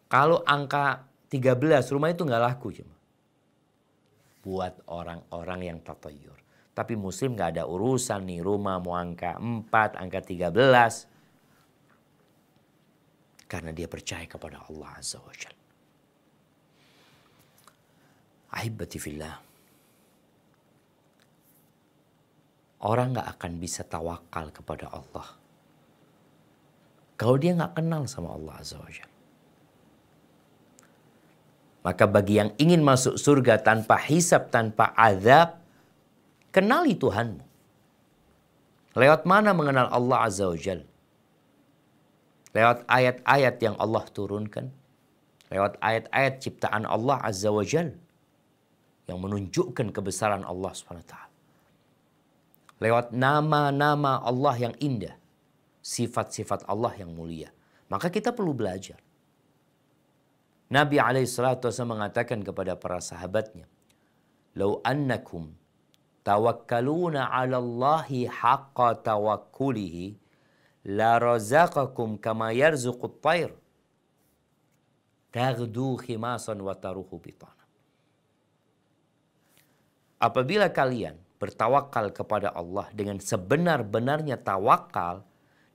Kalau angka 13 rumah itu nggak laku jemaah. Buat orang-orang yang tatayur. Tapi muslim nggak ada urusan nih rumah mau angka 4, angka 13. Karena dia percaya kepada Allah Azza wa Jalla. Ahibati fillah. Orang nggak akan bisa tawakal kepada Allah kalau dia nggak kenal sama Allah Azza wa Jalla. Maka bagi yang ingin masuk surga tanpa hisab, tanpa azab, kenali Tuhanmu. Lewat mana mengenal Allah Azza wa Jalla? Lewat ayat-ayat yang Allah turunkan. Lewat ayat-ayat ciptaan Allah Azza wa Jalla yang menunjukkan kebesaran Allah SWT. Lewat nama-nama Allah yang indah. Sifat-sifat Allah yang mulia. Maka kita perlu belajar. Nabi SAW mengatakan kepada para sahabatnya, "Lau annakum tawakkaluna 'ala Allahi haqqa tawakkulihi la razaqakum kama yarzuqut tayr taghdu khimasan wa taruhu bitana." Apabila kalian bertawakal kepada Allah dengan sebenar-benarnya tawakal,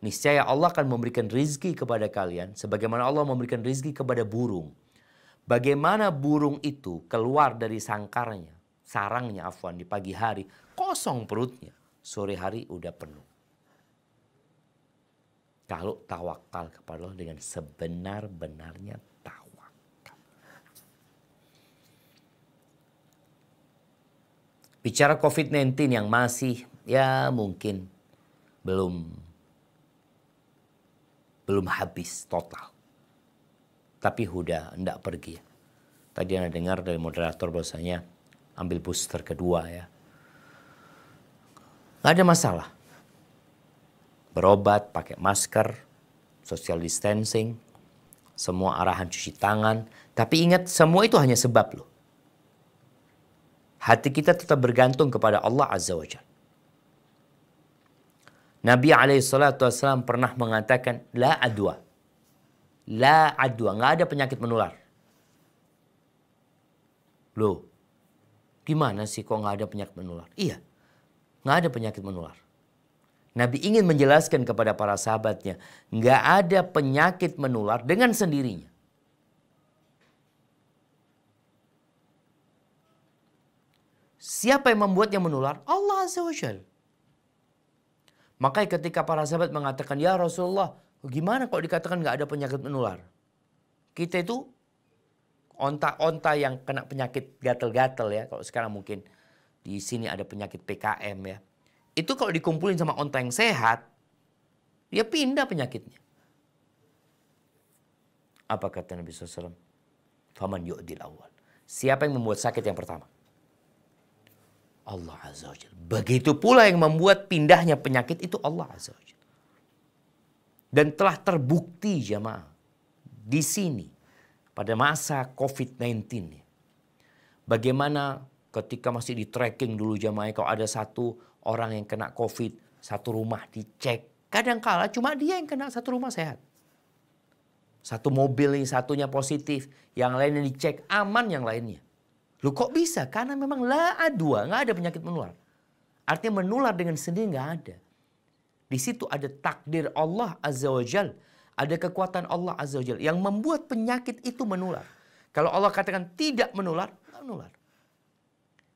niscaya Allah akan memberikan rizki kepada kalian sebagaimana Allah memberikan rizki kepada burung. Bagaimana burung itu keluar dari sarangnya di pagi hari, kosong perutnya, sore hari udah penuh. Kalau tawakal kepada Allah dengan sebenar-benarnya tawakal. Bicara COVID-19 yang masih ya mungkin belum habis total. Tapi udah enggak pergi. Tadi Anda dengar dari moderator bahwasanya ambil booster kedua ya. Nggak ada masalah. Berobat, pakai masker, social distancing, semua arahan cuci tangan. Tapi ingat semua itu hanya sebab loh. Hati kita tetap bergantung kepada Allah Azza wa Jalla. Nabi SAW pernah mengatakan, La adwa, nggak ada penyakit menular. Loh, gimana sih kok nggak ada penyakit menular? Iya, nggak ada penyakit menular. Nabi ingin menjelaskan kepada para sahabatnya, nggak ada penyakit menular dengan sendirinya. Siapa yang membuatnya menular? Allah Azza wa Jalla. Makanya ketika para sahabat mengatakan, ya Rasulullah, gimana kok dikatakan nggak ada penyakit menular? Kita itu onta-onta yang kena penyakit gatel-gatel ya. Kalau sekarang mungkin di sini ada penyakit PKM ya. Itu kalau dikumpulin sama onta yang sehat, dia pindah penyakitnya. Apa kata Nabi SAW? Faman yu'dil awal. Siapa yang membuat sakit yang pertama? Allah Azza wa Jalla. Begitu pula yang membuat pindahnya penyakit itu Allah Azza wa Jalla. Dan telah terbukti jamaah di sini pada masa COVID-19. Bagaimana ketika masih di tracking dulu jamaah, kalau ada satu orang yang kena COVID, satu rumah dicek. Kadangkala cuma dia yang kena, satu rumah sehat. Satu mobil ini satunya positif, yang lainnya dicek aman yang lainnya. Loh kok bisa? Karena memang la adwa, nggak ada penyakit menular. Artinya menular dengan sendiri nggak ada. Di situ ada takdir Allah Azza wa Jal. Ada kekuatan Allah Azza wa Jal yang membuat penyakit itu menular. Kalau Allah katakan tidak menular, nggak menular.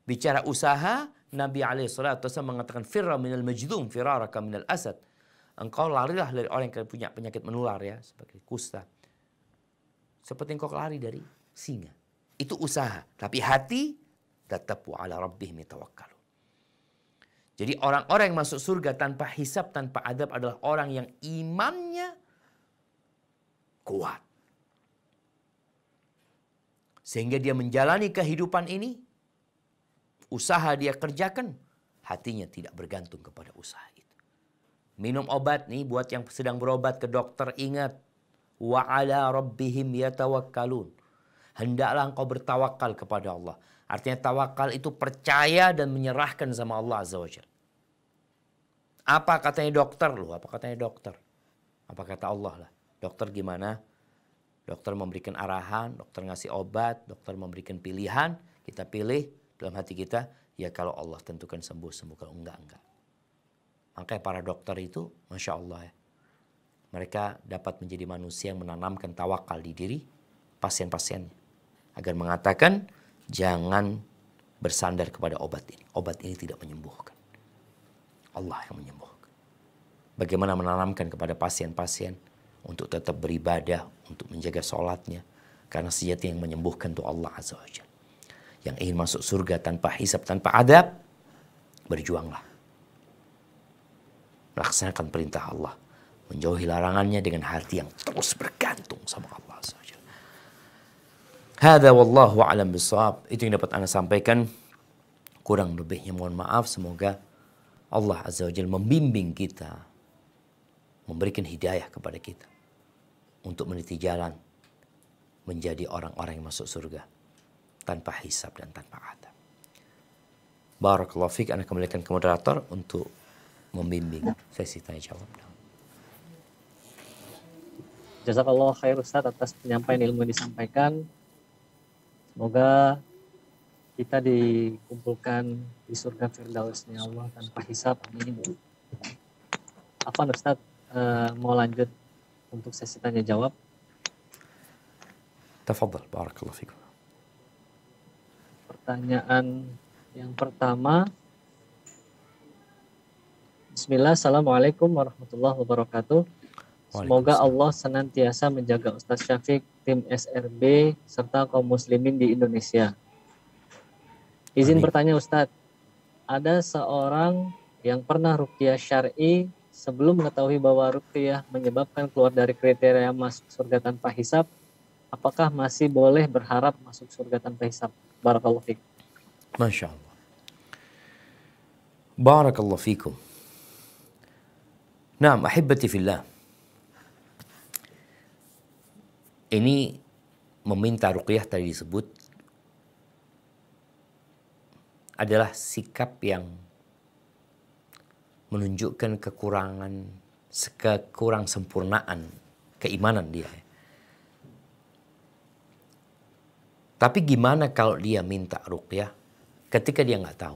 Bicara usaha, Nabi SAW mengatakan firra minal majdum, firaraka minal asad. Engkau larilah dari orang yang punya penyakit menular ya, seperti kusta. Seperti engkau lari dari singa. Itu usaha. Tapi hati tetap ala rabbihim yatawakkalun. Jadi orang-orang yang masuk surga tanpa hisab, tanpa adab adalah orang yang imannya kuat. Sehingga dia menjalani kehidupan ini, usaha dia kerjakan, hatinya tidak bergantung kepada usaha itu. Minum obat nih buat yang sedang berobat ke dokter, ingat. Wa ala rabbihim yatawakkalun. Hendaklah engkau bertawakal kepada Allah. Artinya tawakal itu percaya dan menyerahkan sama Allah Azza wa Jalla. Apa katanya dokter? Loh, apa katanya dokter? Apa kata Allah lah? Dokter gimana? Dokter memberikan arahan, dokter ngasih obat, dokter memberikan pilihan. Kita pilih dalam hati kita, ya kalau Allah tentukan sembuh, sembuh. Kalau enggak. Makanya para dokter itu, Masya Allah ya. Mereka dapat menjadi manusia yang menanamkan tawakal di diri pasien-pasiennya. Agar mengatakan, jangan bersandar kepada obat ini. Obat ini tidak menyembuhkan. Allah yang menyembuhkan. Bagaimana menanamkan kepada pasien-pasien untuk tetap beribadah, untuk menjaga sholatnya. Karena sejati yang menyembuhkan itu Allah Azza wa Jalla. Yang ingin masuk surga tanpa hisab, tanpa adab, berjuanglah. Laksanakan perintah Allah. Menjauhi larangannya dengan hati yang terus bergantung sama Allah Azza wa Jalla. Hada wallahu a'lam bishawab. Itu yang dapat Anda sampaikan. Kurang lebihnya mohon maaf. Semoga Allah Azza wa Jalla membimbing kita, memberikan hidayah kepada kita untuk meniti jalan menjadi orang-orang yang masuk surga tanpa hisab dan tanpa adab. Barakallahu fiik. Anda kembalikan ke moderator untuk membimbing sesi tanya jawab. Jazakallah khair Ustaz atas penyampaian ilmu yang disampaikan. Semoga kita dikumpulkan di surga Firdausnya Allah tanpa hisab. Amin. Afwan Ustaz, mau lanjut untuk sesi tanya jawab. Tafadhal, barakallahu fikum. Pertanyaan yang pertama. Bismillah, assalamualaikum warahmatullahi wabarakatuh. Semoga Allah senantiasa menjaga Ustaz Syafiq, tim SRB, serta kaum muslimin di Indonesia. Izin bertanya Ustaz, ada seorang yang pernah ruqyah syar'i sebelum mengetahui bahwa ruqyah menyebabkan keluar dari kriteria masuk surga tanpa hisab, apakah masih boleh berharap masuk surga tanpa hisab? Barakallahu fikum. Masya Allah. Barakallahu fikum. Naam, ahibati fillah. Ini meminta ruqyah tadi disebut adalah sikap yang menunjukkan kekurang sempurnaan keimanan dia. Tapi gimana kalau dia minta ruqyah ketika dia nggak tahu?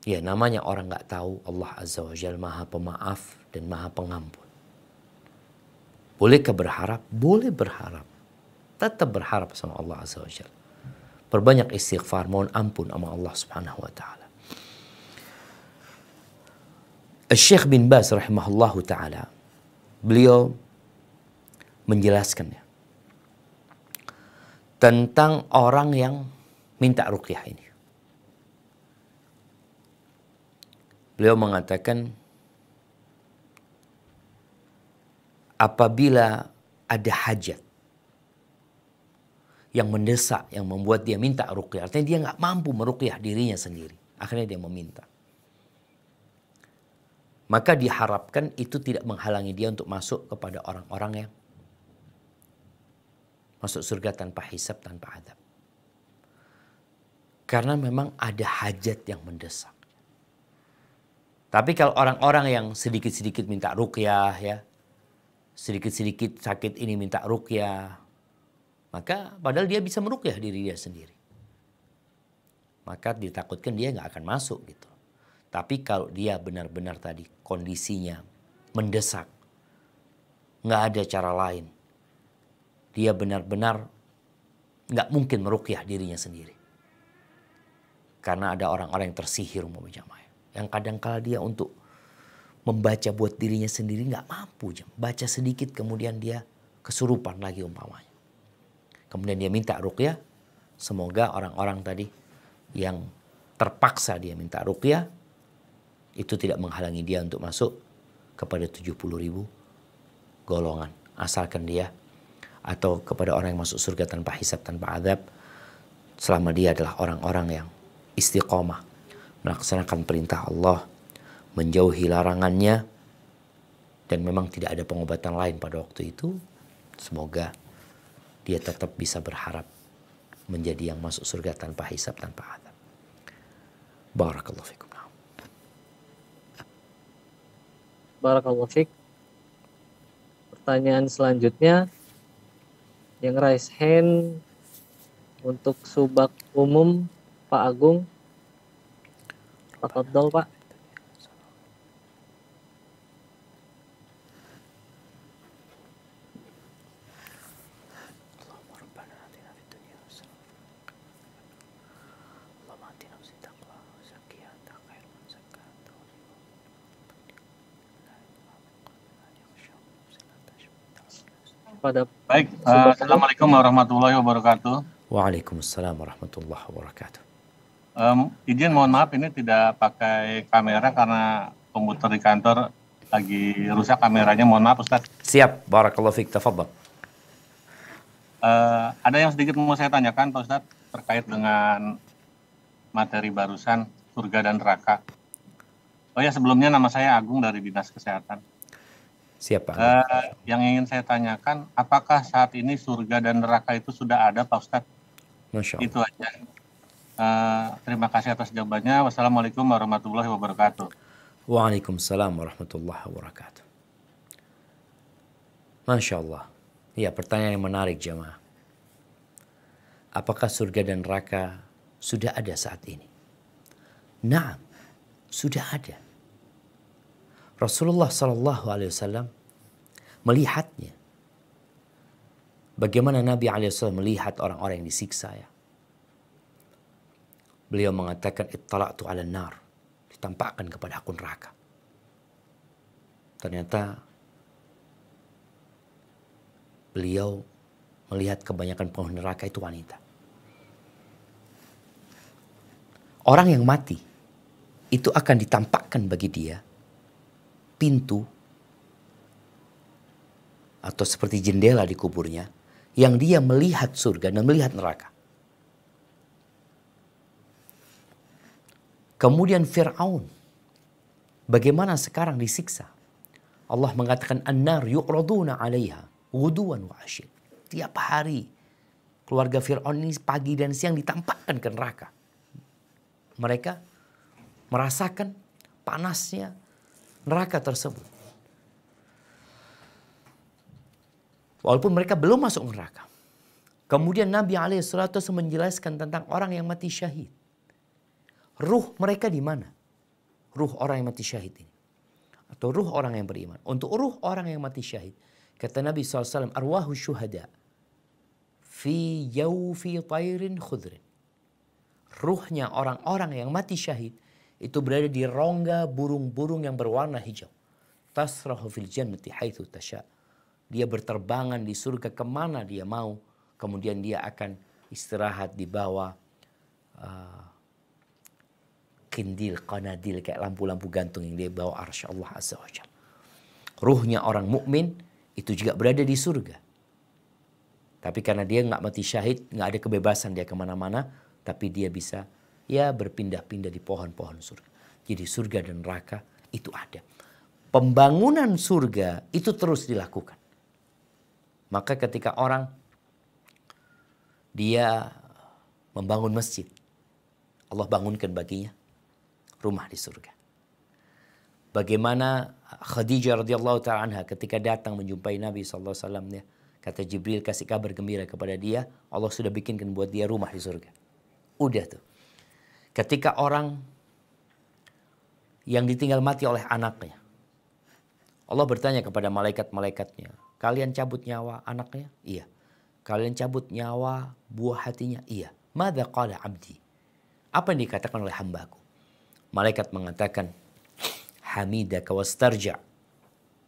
Ya namanya orang nggak tahu, Allah Azza wa Jalla Maha Pemaaf dan Maha Pengampun. Bolehkah berharap? Boleh berharap. Tetap berharap sama Allah Azza wa Jalla. Perbanyak istighfar, mohon ampun sama Allah Subhanahu wa taala. Syekh bin Baz rahimahullahu taala, beliau menjelaskannya tentang orang yang minta ruqyah ini. Beliau mengatakan apabila ada hajat yang mendesak, yang membuat dia minta ruqyah. Artinya dia nggak mampu meruqyah dirinya sendiri. Akhirnya dia meminta. Maka diharapkan itu tidak menghalangi dia untuk masuk kepada orang-orang yang masuk surga tanpa hisab, tanpa adab. Karena memang ada hajat yang mendesak. Tapi kalau orang-orang yang sedikit-sedikit minta ruqyah, ya, sedikit-sedikit sakit ini minta ruqyah, maka padahal dia bisa meruqyah diri dia sendiri. Maka ditakutkan dia nggak akan masuk gitu. Tapi kalau dia benar-benar tadi kondisinya mendesak, nggak ada cara lain, dia benar-benar nggak mungkin meruqyah dirinya sendiri. Karena ada orang-orang yang tersihir jamaah, yang kadang kala dia untuk membaca buat dirinya sendiri nggak mampu, baca sedikit kemudian dia kesurupan lagi umpamanya. Kemudian dia minta ruqyah, semoga orang-orang tadi yang terpaksa dia minta ruqyah itu tidak menghalangi dia untuk masuk kepada 70.000 golongan. Asalkan dia atau kepada orang yang masuk surga tanpa hisab, tanpa azab, selama dia adalah orang-orang yang istiqomah, melaksanakan perintah Allah, menjauhi larangannya, dan memang tidak ada pengobatan lain pada waktu itu, semoga dia tetap bisa berharap menjadi yang masuk surga tanpa hisab, tanpa azab. Barakallahu fikum. Barakallahu fiik. Pertanyaan selanjutnya, yang raise hand untuk subak umum Pak Agung. Tafadhol Pak. Baik, Assalamualaikum warahmatullahi wabarakatuh. Waalaikumsalam warahmatullahi wabarakatuh. Izin mohon maaf, ini tidak pakai kamera karena komputer di kantor lagi rusak kameranya. Mohon maaf Ustaz. Siap, barakallahu fiik, tafadhal. Ada yang sedikit mau saya tanyakan Pak Ustaz terkait dengan materi barusan surga dan neraka. Oh ya, sebelumnya nama saya Agung dari Dinas Kesehatan. Siap Pak. Yang ingin saya tanyakan, apakah saat ini surga dan neraka itu sudah ada Pak Ustadz? Masya Allah. Itu aja. Terima kasih atas jawabannya. Wassalamualaikum warahmatullahi wabarakatuh. Waalaikumsalam warahmatullahi wabarakatuh. Masya Allah. Ya, pertanyaan yang menarik jemaah. Apakah surga dan neraka sudah ada saat ini? Naam, sudah ada. Rasulullah SAW melihatnya. Bagaimana Nabi SAW melihat orang-orang yang disiksa ya. Beliau mengatakan ittala'tu 'alan nar, ditampakkan kepada aku neraka. Ternyata beliau melihat kebanyakan penghuni neraka itu wanita. Orang yang mati itu akan ditampakkan bagi dia pintu atau seperti jendela di kuburnya yang dia melihat surga dan melihat neraka. Kemudian Fir'aun, bagaimana sekarang disiksa? Allah mengatakan an-nar yu'raduna 'alaiha ghuduwan wa 'ashiyyan. Tiap hari keluarga Fir'aun ini pagi dan siang ditampakkan ke neraka. Mereka merasakan panasnya neraka tersebut. Walaupun mereka belum masuk neraka. Kemudian Nabi SAW menjelaskan tentang orang yang mati syahid. Ruh mereka di mana? Ruh orang yang mati syahid ini. Atau ruh orang yang beriman. Untuk ruh orang yang mati syahid. Kata Nabi SAW, arwahu syuhada fi jawfi tairin khudrin. Ruhnya orang-orang yang mati syahid itu berada di rongga burung-burung yang berwarna hijau. Tasrahu fil jannati haitsu tasha. Dia berterbangan di surga kemana dia mau. Kemudian dia akan istirahat di bawah kindil, qanadil, kayak lampu-lampu gantung yang dia bawa arsy Allah Azza wa Jalla. Ruhnya orang mukmin itu juga berada di surga. Tapi karena dia nggak mati syahid, nggak ada kebebasan dia kemana-mana, tapi dia bisa ya berpindah-pindah di pohon-pohon surga. Jadi surga dan neraka itu ada. Pembangunan surga itu terus dilakukan. Maka ketika orang dia membangun masjid, Allah bangunkan baginya rumah di surga. Bagaimana Khadijah radhiyallahu ta'ala anha ketika datang menjumpai Nabi sallallahu alaihi wasallam, kata Jibril kasih kabar gembira kepada dia, Allah sudah bikinkan buat dia rumah di surga. Udah tuh. Ketika orang yang ditinggal mati oleh anaknya, Allah bertanya kepada malaikat-malaikatnya, kalian cabut nyawa anaknya? Iya. Kalian cabut nyawa buah hatinya? Iya. Madza qala abdi? Apa yang dikatakan oleh hambaku? Malaikat mengatakan, hamidaka wastarja.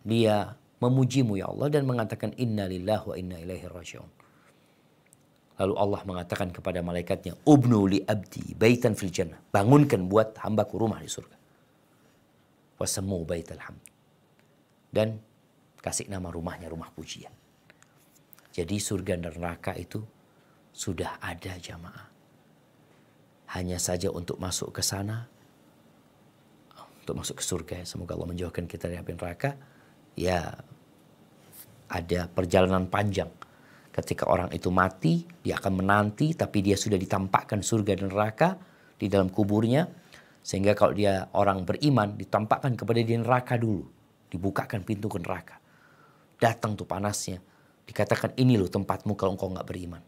Dia memujimu ya Allah dan mengatakan inna lillahi wa inna ilaihi raji'un. Lalu Allah mengatakan kepada malaikatnya, ubnu li abdi baitan fil jannah. Bangunkan buat hambaku rumah di surga. Wasammu baital hamd. Dan kasih nama rumahnya rumah pujian. Jadi surga dan neraka itu sudah ada jamaah. Hanya saja untuk masuk ke sana, untuk masuk ke surga, semoga Allah menjauhkan kita dari api neraka, ya ada perjalanan panjang. Ketika orang itu mati, dia akan menanti, tapi dia sudah ditampakkan surga dan neraka di dalam kuburnya. Sehingga kalau dia orang beriman, ditampakkan kepada dia neraka dulu. Dibukakan pintu ke neraka. Datang tuh panasnya. Dikatakan ini loh tempatmu kalau engkau nggak beriman.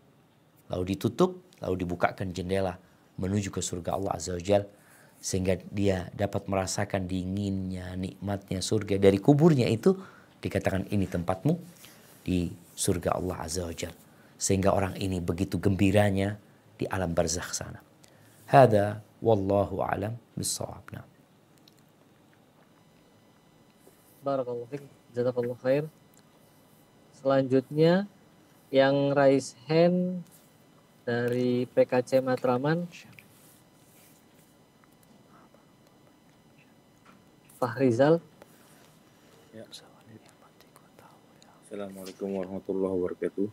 Lalu ditutup, lalu dibukakan jendela menuju ke surga Allah Azza wa Jalla. Sehingga dia dapat merasakan dinginnya, nikmatnya surga. Dari kuburnya itu dikatakan ini tempatmu di surga Allah Azza wa Jalla. Sehingga orang ini begitu gembiranya di alam barzakh sana. Hada wallahu a'lam bis-shawab. Barakallahu fiik, jazakallahu khair. Selanjutnya yang raise hand dari PKC Matraman, Fahrizal. Ya. Assalamualaikum warahmatullahi wabarakatuh.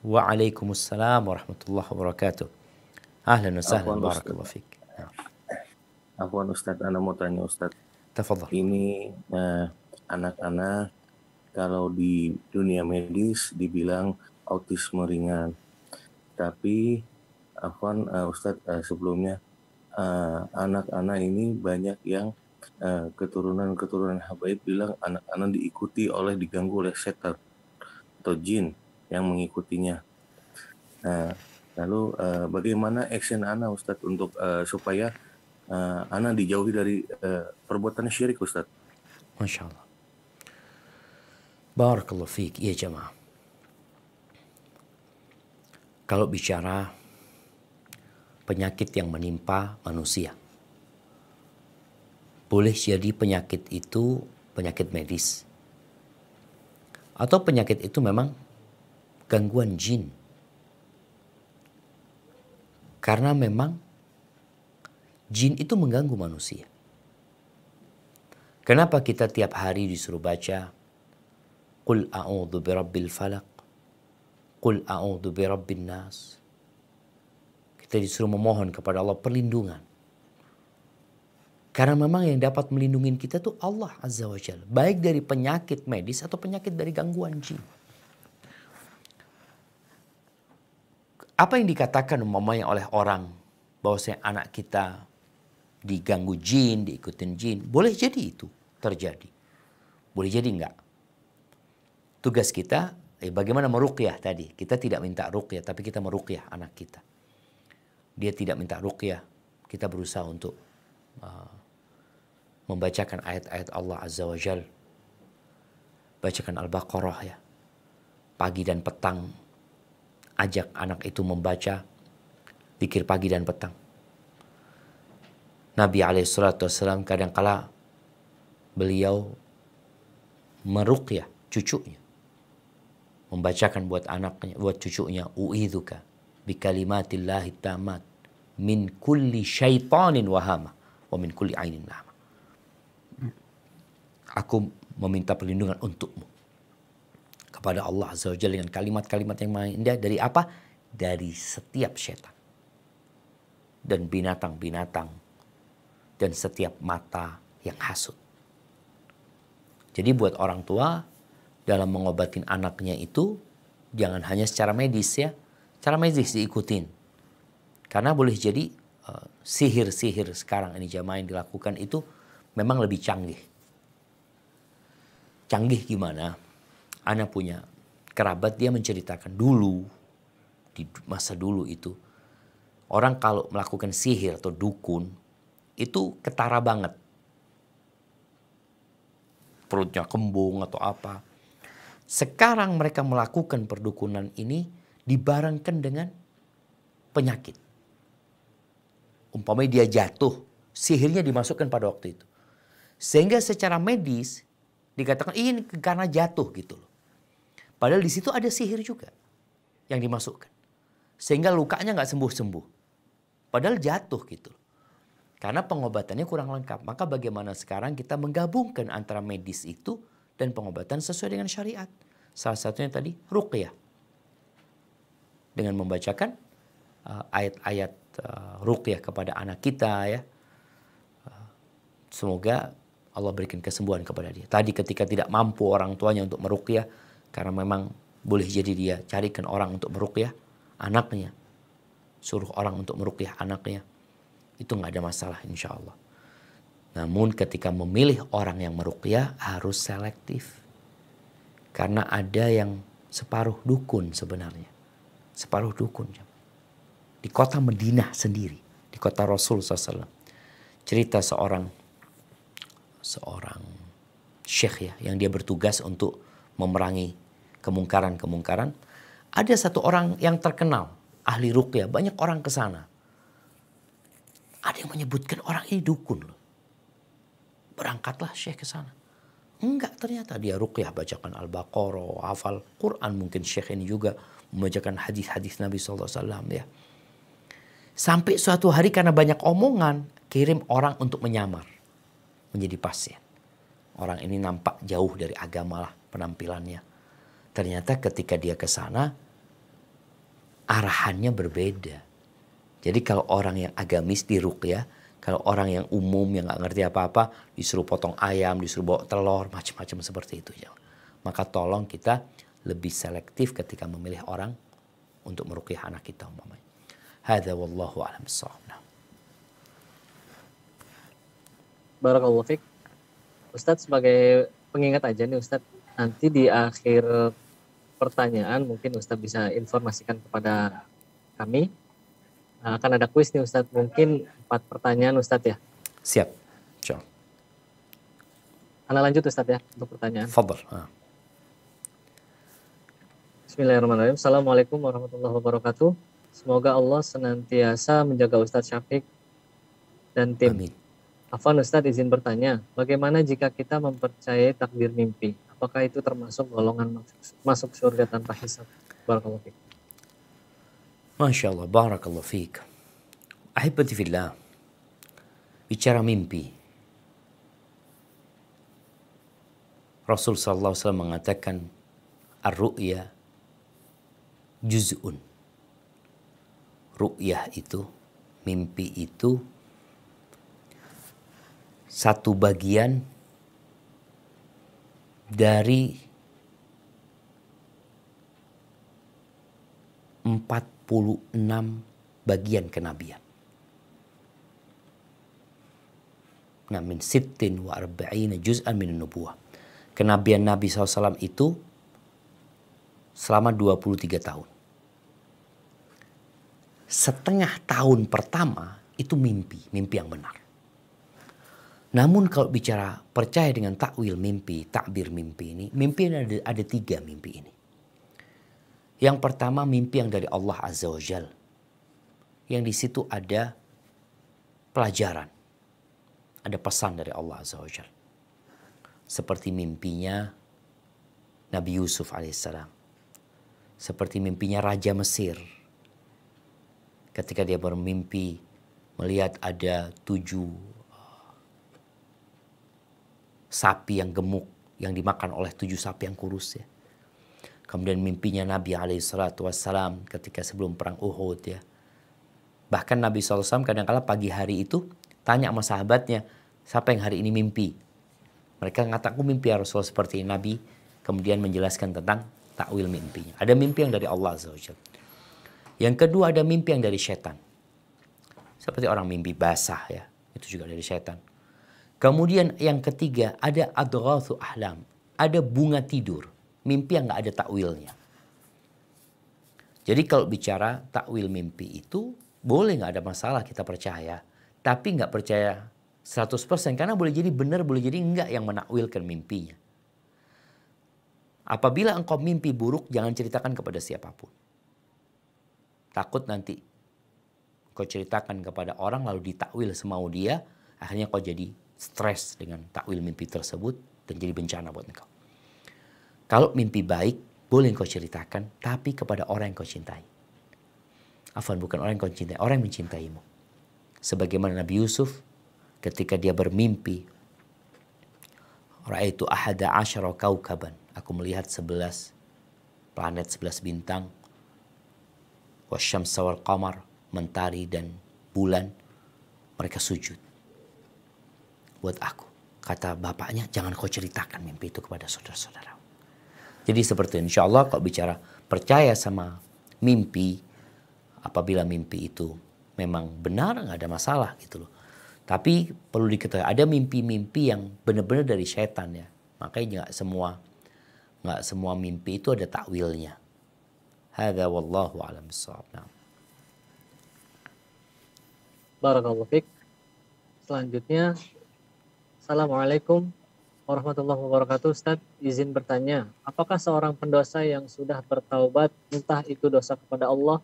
Waalaikumsalam warahmatullahi wabarakatuh. Ahlan wa sahlan, barakallahu fiik. Afwan Ustadz, Ana mau tanya Ustadz. Tafadhal. Ini anak-anak kalau di dunia medis dibilang autisme ringan. Tapi Afwan Ustadz, sebelumnya anak-anak ini banyak yang keturunan habaib bilang anak-anak diikuti diganggu oleh setan atau jin yang mengikutinya. Lalu bagaimana action Ana Ustadz untuk supaya Ana dijauhi dari perbuatan syirik Ustadz? Masya Allah. Barakallahu fiik ya jamaah. Kalau bicara penyakit yang menimpa manusia, boleh jadi penyakit itu penyakit medis. Atau penyakit itu memang gangguan jin. Karena memang jin itu mengganggu manusia. Kenapa kita tiap hari disuruh baca Qul a'udzu birabbil falaq, Qul a'udzu birabbin nas. Kita disuruh memohon kepada Allah perlindungan. Karena memang yang dapat melindungi kita itu Allah Azza wa Jalla. Baik dari penyakit medis atau penyakit dari gangguan jin. Apa yang dikatakan umpamanya oleh orang bahwasanya anak kita diganggu jin, diikutin jin, boleh jadi itu terjadi. Boleh jadi enggak. Tugas kita bagaimana meruqyah tadi. Kita tidak minta ruqyah, tapi kita meruqyah anak kita. Dia tidak minta ruqyah, kita berusaha untuk membacakan ayat-ayat Allah Azza wa Jal. Bacakan Al-Baqarah ya. Pagi dan petang. Ajak anak itu membaca zikir pagi dan petang. Nabi SAW kadangkala beliau meruqyah cucunya. Membacakan buat anaknya, buat cucunya. U'idzuka bikalimatillahi tamat min kulli syaitanin wahama wa min kulli ainin lama. Aku meminta perlindungan untukmu kepada Allah Azza wa Jalla dengan kalimat-kalimat yang indah. Dari apa? Dari setiap setan dan binatang-binatang dan setiap mata yang hasut. Jadi buat orang tua dalam mengobatin anaknya itu jangan hanya secara medis ya. Secara medis diikutin. Karena boleh jadi sihir-sihir sekarang ini jamaah yang dilakukan itu memang lebih canggih. Canggih gimana? Ana punya kerabat, dia menceritakan dulu, di masa dulu itu, orang kalau melakukan sihir atau dukun, itu ketara banget. Perutnya kembung atau apa. Sekarang mereka melakukan perdukunan ini dibarengkan dengan penyakit. Umpamanya dia jatuh, sihirnya dimasukkan pada waktu itu. Sehingga secara medis dikatakan ini karena jatuh gitu loh. Padahal di situ ada sihir juga yang dimasukkan. Sehingga lukanya nggak sembuh-sembuh. Padahal jatuh gitu loh. Karena pengobatannya kurang lengkap. Maka bagaimana sekarang kita menggabungkan antara medis itu dan pengobatan sesuai dengan syariat. Salah satunya tadi ruqyah. Dengan membacakan ayat-ayat ruqyah kepada anak kita ya. Semoga Allah berikan kesembuhan kepada dia. Tadi ketika tidak mampu orang tuanya untuk meruqyah, karena memang boleh jadi dia carikan orang untuk meruqyah anaknya. Suruh orang untuk meruqyah anaknya. Itu nggak ada masalah insya Allah. Namun ketika memilih orang yang meruqyah harus selektif. Karena ada yang separuh dukun sebenarnya. Separuh dukun. Di kota Madinah sendiri. Di kota Rasul SAW. Cerita seorang syekh ya. Yang dia bertugas untuk memerangi kemungkaran-kemungkaran. Ada satu orang yang terkenal. Ahli ruqyah. Banyak orang ke sana. Ada yang menyebutkan orang ini dukun loh. Berangkatlah syekh ke sana. Enggak, ternyata dia ruqyah, bacakan Al-Baqarah, hafal Quran, mungkin syekh ini juga membacakan hadis-hadis Nabi SAW ya. Sampai suatu hari karena banyak omongan, kirim orang untuk menyamar menjadi pasien. Orang ini nampak jauh dari agama lah penampilannya. Ternyata ketika dia ke sana, arahannya berbeda. Jadi kalau orang yang agamis di ruqyah, kalau orang yang umum yang nggak ngerti apa-apa, disuruh potong ayam, disuruh bawa telur, macam-macam seperti itu. Maka tolong kita lebih selektif ketika memilih orang untuk meruqyah anak kita umpamanya. Hadza wallahu a'lam bissawab. Barakallahu fiik. Ustadz sebagai pengingat aja nih Ustadz, nanti di akhir pertanyaan mungkin Ustadz bisa informasikan kepada kami. Akan ada kuis nih Ustadz, mungkin 4 pertanyaan Ustadz ya. Siap. Insya Allah. Ana lanjut Ustadz ya untuk pertanyaan. Fadal. Bismillahirrahmanirrahim. Assalamualaikum warahmatullahi wabarakatuh. Semoga Allah senantiasa menjaga Ustadz Syafiq dan tim. Amin. Afwan Ustadz izin bertanya, bagaimana jika kita mempercayai takdir mimpi? Apakah itu termasuk golongan masuk surga tanpa hisab? Barakallahu fiik. Masya Allah, barakallahu fiik. Ahibati fillah. Bicara mimpi. Rasul sallallahu alaihi wasallam mengatakan ar-ru'ya juz'un. Ru'yah itu, mimpi itu satu bagian dari 46 bagian kenabian. Nah, min sittin wa arba'ina juz'an min nubuwah. Kenabian Nabi SAW itu selama 23 tahun. Setengah tahun pertama itu mimpi yang benar. Namun kalau bicara percaya dengan takwil mimpi, takbir mimpi ini ada 3 mimpi ini. Yang pertama mimpi yang dari Allah Azza wa Jal. Yang di situ ada pelajaran. Ada pesan dari Allah Azza wa Jal. Seperti mimpinya Nabi Yusuf alaihissalam. Seperti mimpinya Raja Mesir. Ketika dia bermimpi melihat ada 7 sapi yang gemuk yang dimakan oleh 7 sapi yang kurus ya. Kemudian mimpinya Nabi SAW ketika sebelum perang Uhud ya. Bahkan Nabi SAW kadang-kala pagi hari itu tanya sama sahabatnya, siapa yang hari ini mimpi? Mereka mengatakan, aku mimpi ya Rasulullah seperti ini. Nabi kemudian menjelaskan tentang takwil mimpinya. Ada mimpi yang dari Allah SWT. Yang kedua ada mimpi yang dari setan. Seperti orang mimpi basah ya, itu juga dari setan. Kemudian yang ketiga ada adghathu ahlam, ada bunga tidur. Mimpi yang nggak ada takwilnya. Jadi kalau bicara takwil mimpi itu boleh nggak ada masalah kita percaya. Tapi nggak percaya 100% karena boleh jadi benar, boleh jadi enggak yang menakwilkan mimpinya. Apabila engkau mimpi buruk jangan ceritakan kepada siapapun. Takut nanti kau ceritakan kepada orang lalu ditakwil semau dia. Akhirnya kau jadi stres dengan takwil mimpi tersebut dan jadi bencana buat engkau. Kalau mimpi baik, boleh kau ceritakan, tapi kepada orang yang kau cintai. Afwan, bukan orang yang kau cintai, orang yang mencintaimu. Sebagaimana Nabi Yusuf, ketika dia bermimpi, Ra'aitu ahada asyara kaukaban. Aku melihat 11 planet, 11 bintang. Wasyamsa wal qamar, mentari dan bulan. Mereka sujud. Buat aku. Kata bapaknya, jangan kau ceritakan mimpi itu kepada saudara-saudara. Jadi seperti itu, insya Allah kalau bicara percaya sama mimpi, apabila mimpi itu memang benar, nggak ada masalah gitu loh. Tapi perlu diketahui ada mimpi-mimpi yang benar-benar dari setan ya. Makanya nggak semua mimpi itu ada takwilnya. Hadza wallahu a'lam bissawab. Barakallahu fiik. Selanjutnya, Assalamualaikum warahmatullahi wabarakatuh. Ustaz, izin bertanya, apakah seorang pendosa yang sudah bertaubat, entah itu dosa kepada Allah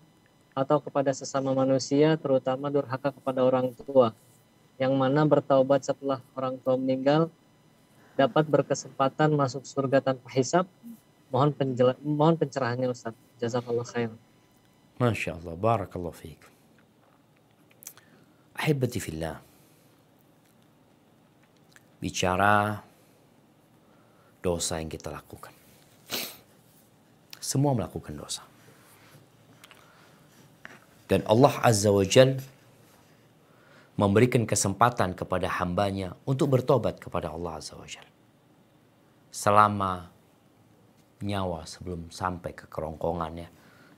atau kepada sesama manusia, terutama durhaka kepada orang tua, yang mana bertaubat setelah orang tua meninggal, dapat berkesempatan masuk surga tanpa hisab? Mohon pencerahannya Ustaz. Jazakallah khair. Masya Allah, barakallahu fiik. Ahibati fillah. Bicara dosa yang kita lakukan. Semua melakukan dosa. Dan Allah Azza wa Jal memberikan kesempatan kepada hambanya untuk bertobat kepada Allah Azza wa Jal. Selama nyawa sebelum sampai ke kerongkongannya,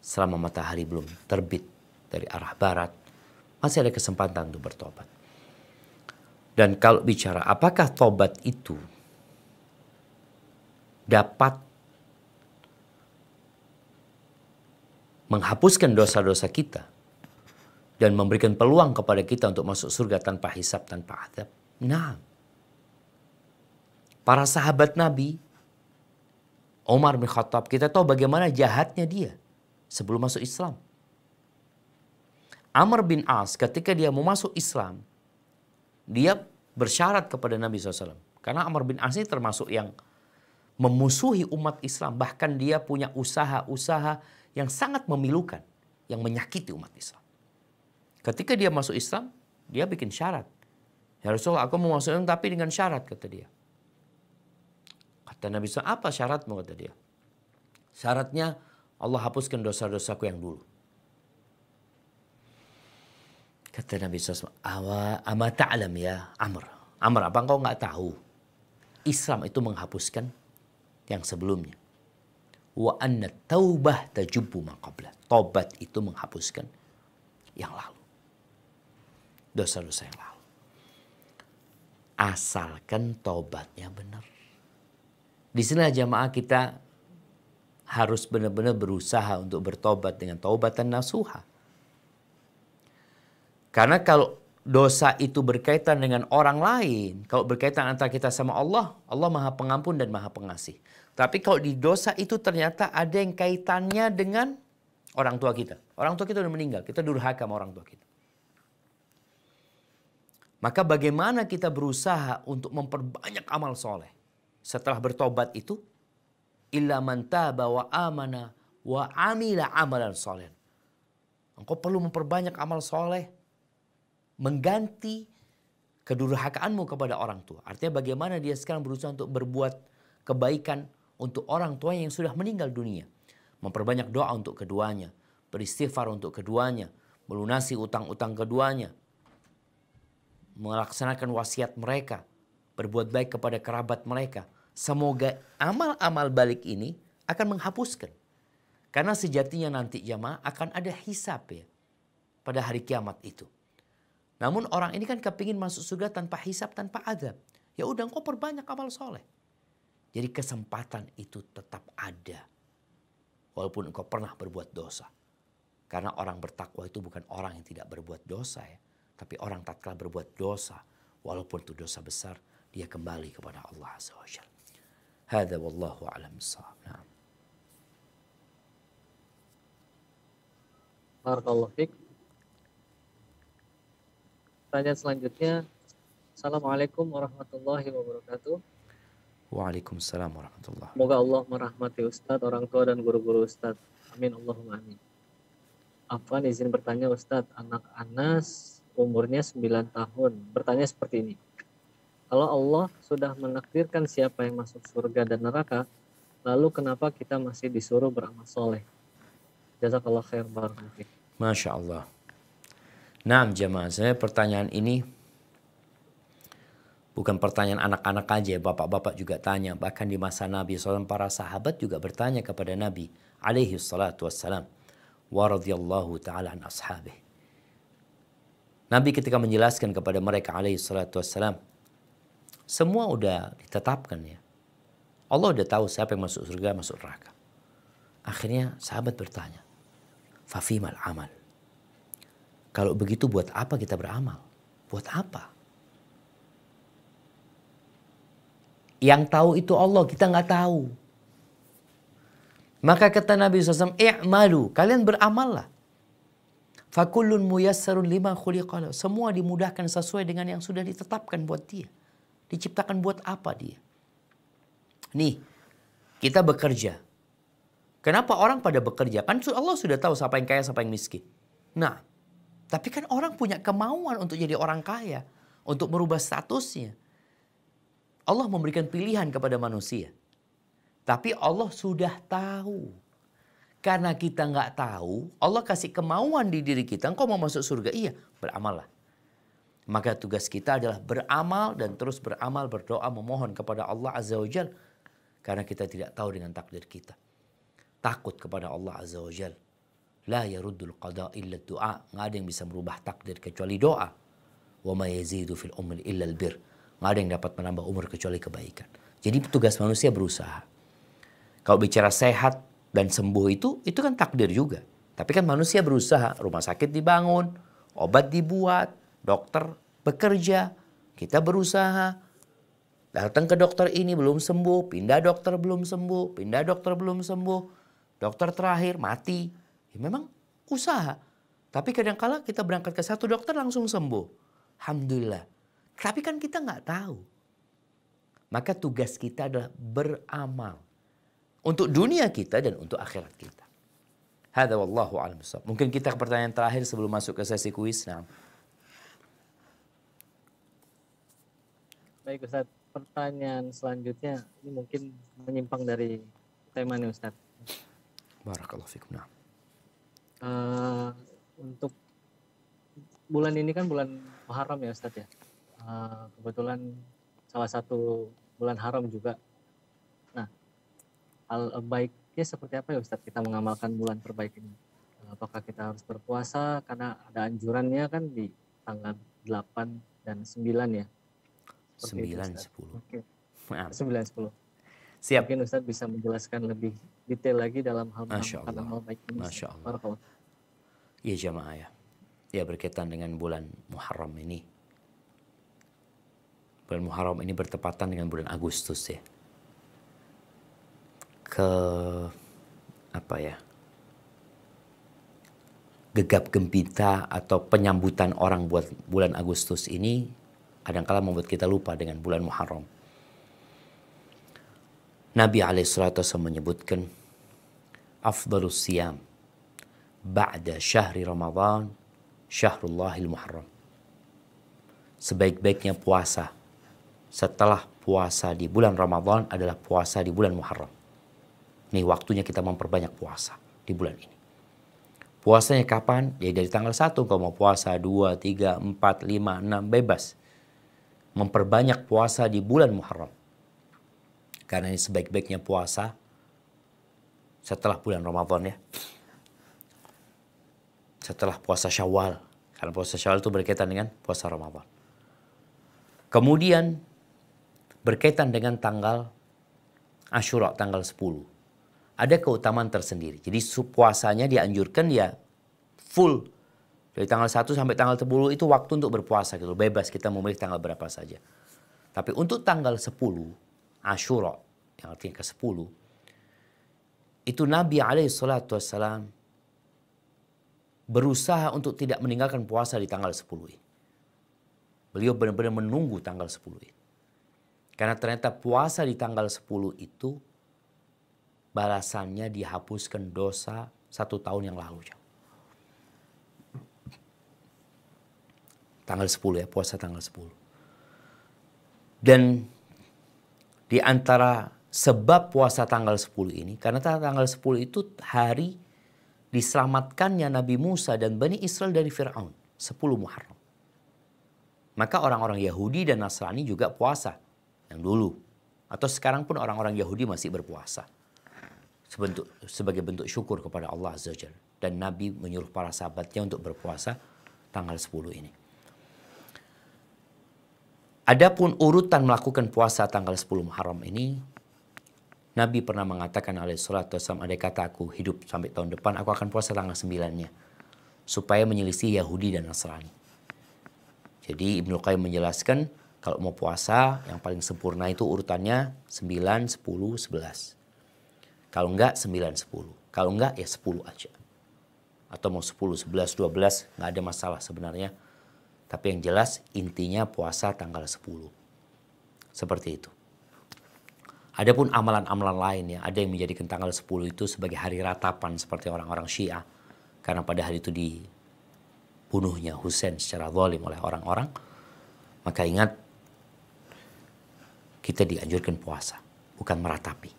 selama matahari belum terbit dari arah barat, masih ada kesempatan untuk bertobat. Dan kalau bicara apakah tobat itu dapat menghapuskan dosa-dosa kita dan memberikan peluang kepada kita untuk masuk surga tanpa hisab, tanpa azab? Nah, para sahabat Nabi, Umar bin Khattab, kita tahu bagaimana jahatnya dia sebelum masuk Islam. Amr bin As ketika dia mau masuk Islam, dia bersyarat kepada Nabi SAW. Karena Amr bin As ini termasuk yang memusuhi umat Islam. Bahkan dia punya usaha-usaha yang sangat memilukan, yang menyakiti umat Islam. Ketika dia masuk Islam, dia bikin syarat. Ya Rasulullah, aku mau masuk Islam tapi dengan syarat, kata dia. Kata Nabi SAW, apa syaratmu, kata dia. Syaratnya Allah hapuskan dosa-dosaku yang dulu. Kata Nabi SAW, ama ta'lam ya Amr. Amr, apa engkau nggak tahu? Islam itu menghapuskan yang sebelumnya. Wa anna taubah tajubbu ma qabla. Tobat itu menghapuskan yang lalu. Dosa-dosa yang lalu. Asalkan tobatnya benar. Di sini jamaah kita harus benar-benar berusaha untuk bertobat dengan taubatan nasuha. Karena kalau dosa itu berkaitan dengan orang lain, kalau berkaitan antara kita sama Allah, Allah Maha Pengampun dan Maha Pengasih. Tapi kalau di dosa itu ternyata ada yang kaitannya dengan orang tua kita. Orang tua kita sudah meninggal, kita durhaka sama orang tua kita. Maka bagaimana kita berusaha untuk memperbanyak amal soleh. Setelah bertobat itu, illa man taba wa amana wa amila amalan soleh. Engkau perlu memperbanyak amal soleh. Mengganti kedurhakaanmu kepada orang tua. Artinya bagaimana dia sekarang berusaha untuk berbuat kebaikan untuk orang tua yang sudah meninggal dunia. memperbanyak doa untuk keduanya, beristighfar untuk keduanya, melunasi utang-utang keduanya, melaksanakan wasiat mereka, berbuat baik kepada kerabat mereka. Semoga amal-amal balik ini akan menghapuskan. Karena sejatinya nanti jamaah akan ada hisab ya pada hari kiamat itu. Namun orang ini kan kepingin masuk surga tanpa hisab, tanpa azab. Ya udah engkau perbanyak amal soleh. Jadi kesempatan itu tetap ada. Walaupun engkau pernah berbuat dosa. Karena orang bertakwa itu bukan orang yang tidak berbuat dosa ya. Tapi orang tatkala berbuat dosa, walaupun itu dosa besar, dia kembali kepada Allah Azza wa Jalla. Hadza wallahu a'lam bissawab. Nah. Barakallahu fiik. Pertanyaan selanjutnya. Assalamualaikum warahmatullahi wabarakatuh. Waalaikumsalam warahmatullahi wabarakatuh. Semoga Allah merahmati Ustadz, orang tua dan guru-guru Ustadz. Amin Allahumma amin. Afwan izin bertanya Ustadz, anak Anas umurnya 9 tahun. Bertanya seperti ini. Kalau Allah sudah menakdirkan siapa yang masuk surga dan neraka, lalu kenapa kita masih disuruh beramal soleh? Jazakallah khair barakallahu fiik. Masya Allah. Nah jemaah, saya pertanyaan ini bukan pertanyaan anak-anak aja, bapak-bapak juga tanya. Bahkan di masa Nabi SAW, para sahabat juga bertanya kepada Nabi alaihi salatu wassalam. Wa radhiyallahu ta'ala an ashabih. Nabi ketika menjelaskan kepada mereka alaihi salatu wassalam, semua udah ditetapkan ya. Allah udah tahu siapa yang masuk surga, masuk neraka. Akhirnya sahabat bertanya, fafimal amal. Kalau begitu buat apa kita beramal? Buat apa? Yang tahu itu Allah, kita nggak tahu. Maka kata Nabi SAW, i'malu, kalian beramallah. Fakullun muyassarun lima khuliqalah. Semua dimudahkan sesuai dengan yang sudah ditetapkan buat dia. Diciptakan buat apa dia? Nih, kita bekerja. Kenapa orang pada bekerja? Kan Allah sudah tahu siapa yang kaya, siapa yang miskin. Nah, tapi kan orang punya kemauan untuk jadi orang kaya. Untuk merubah statusnya. Allah memberikan pilihan kepada manusia. Tapi Allah sudah tahu. Karena kita nggak tahu, Allah kasih kemauan di diri kita. Engkau mau masuk surga? Iya, beramallah. Maka tugas kita adalah beramal dan terus beramal, berdoa, memohon kepada Allah Azza wa Jal. Karena kita tidak tahu dengan takdir kita. Takut kepada Allah Azza wa Jal. La yaruddul qada illa du'a. Nggak ada yang bisa merubah takdir kecuali doa. Wa ma yazidu fil umri illa albir. Nggak ada yang dapat menambah umur kecuali kebaikan. Jadi tugas manusia berusaha. Kalau bicara sehat dan sembuh itu kan takdir juga. Tapi kan manusia berusaha. Rumah sakit dibangun, obat dibuat, dokter bekerja, kita berusaha. Datang ke dokter ini belum sembuh, pindah dokter belum sembuh, pindah dokter belum sembuh. Dokter terakhir mati. Ya memang usaha. Tapi kadang-kala kita berangkat ke satu dokter langsung sembuh. Alhamdulillah. Tapi kan kita nggak tahu. Maka tugas kita adalah beramal. Untuk dunia kita dan untuk akhirat kita. Hadza wallahu a'lam bissawab. Mungkin kita ke pertanyaan terakhir sebelum masuk ke sesi kuis. Nah. Baik Ustaz, pertanyaan selanjutnya ini mungkin menyimpang dari tema nih Ustaz. Barakallahu fikum. Nah. Untuk bulan ini kan bulan Muharram ya Ustaz ya. Kebetulan salah satu bulan haram juga. Nah, hal baiknya seperti apa ya Ustaz kita mengamalkan bulan terbaik ini? Apakah kita harus berpuasa karena ada anjurannya kan di tanggal 8 dan 9 ya? 9, 10. Oke. Nah. 9, 10. Siap. Mungkin Ustaz bisa menjelaskan lebih detail lagi dalam hal Masya mengamalkan Allah. amal baik ini. Masya Allah. Barakallah. Ya jamaah ya. Ya berkaitan dengan bulan Muharram ini. Bulan Muharram ini bertepatan dengan bulan Agustus ya. Gegap gempita atau penyambutan orang buat bulan Agustus ini kadang-kala membuat kita lupa dengan bulan Muharram. Nabi alaihissalatu wasallam menyebutkan afdalus siyam ba'da syahri Ramadan syahrullahil Muharram. Sebaik-baiknya puasa setelah puasa di bulan Ramadan adalah puasa di bulan Muharram. Nih waktunya kita memperbanyak puasa di bulan ini. Puasanya kapan? Ya dari tanggal 1 kau mau puasa, 2, 3, 4, 5, 6, bebas. Memperbanyak puasa di bulan Muharram. Karena ini sebaik-baiknya puasa setelah bulan Ramadan ya. Setelah puasa Syawal. Karena puasa Syawal itu berkaitan dengan puasa Ramadan. Kemudian berkaitan dengan tanggal Asyura, tanggal 10. Ada keutamaan tersendiri. Jadi puasanya dianjurkan ya full. Dari tanggal 1 sampai tanggal 10 itu waktu untuk berpuasa gitu. Bebas kita memilih tanggal berapa saja. Tapi untuk tanggal 10 Asyura, yang artinya ke-10, itu Nabi SAW berusaha untuk tidak meninggalkan puasa di tanggal 10 ini. Beliau benar-benar menunggu tanggal 10 ini. Karena ternyata puasa di tanggal 10 itu balasannya dihapuskan dosa 1 tahun yang lalu. Tanggal 10 ya, puasa tanggal 10. Dan di antara sebab puasa tanggal 10 ini, karena tanggal 10 itu hari diselamatkannya Nabi Musa dan Bani Israel dari Fir'aun. 10 Muharram. Maka orang-orang Yahudi dan Nasrani juga puasa. Yang dulu. Atau sekarang pun orang-orang Yahudi masih berpuasa. Sebagai bentuk syukur kepada Allah Azza wa Jalla. Dan Nabi menyuruh para sahabatnya untuk berpuasa tanggal 10 ini. Adapun urutan melakukan puasa tanggal 10 Muharram ini, Nabi pernah mengatakan alaihissalatu wassalam, ada kata aku hidup sampai tahun depan, aku akan puasa tanggal 9-nya. Supaya menyelisih Yahudi dan Nasrani. Jadi Ibnu Qayyim menjelaskan, kalau mau puasa, yang paling sempurna itu urutannya 9, 10, 11. Kalau enggak 9, 10. Kalau enggak ya 10 aja. Atau mau 10, 11, 12, nggak ada masalah sebenarnya. Tapi yang jelas intinya puasa tanggal 10. Seperti itu. Adapun amalan-amalan lain ya, ada yang menjadikan tanggal 10 itu sebagai hari ratapan seperti orang-orang Syiah. Karena pada hari itu dibunuhnya Husain secara zalim oleh orang-orang. Maka ingat, kita dianjurkan puasa, bukan meratapi.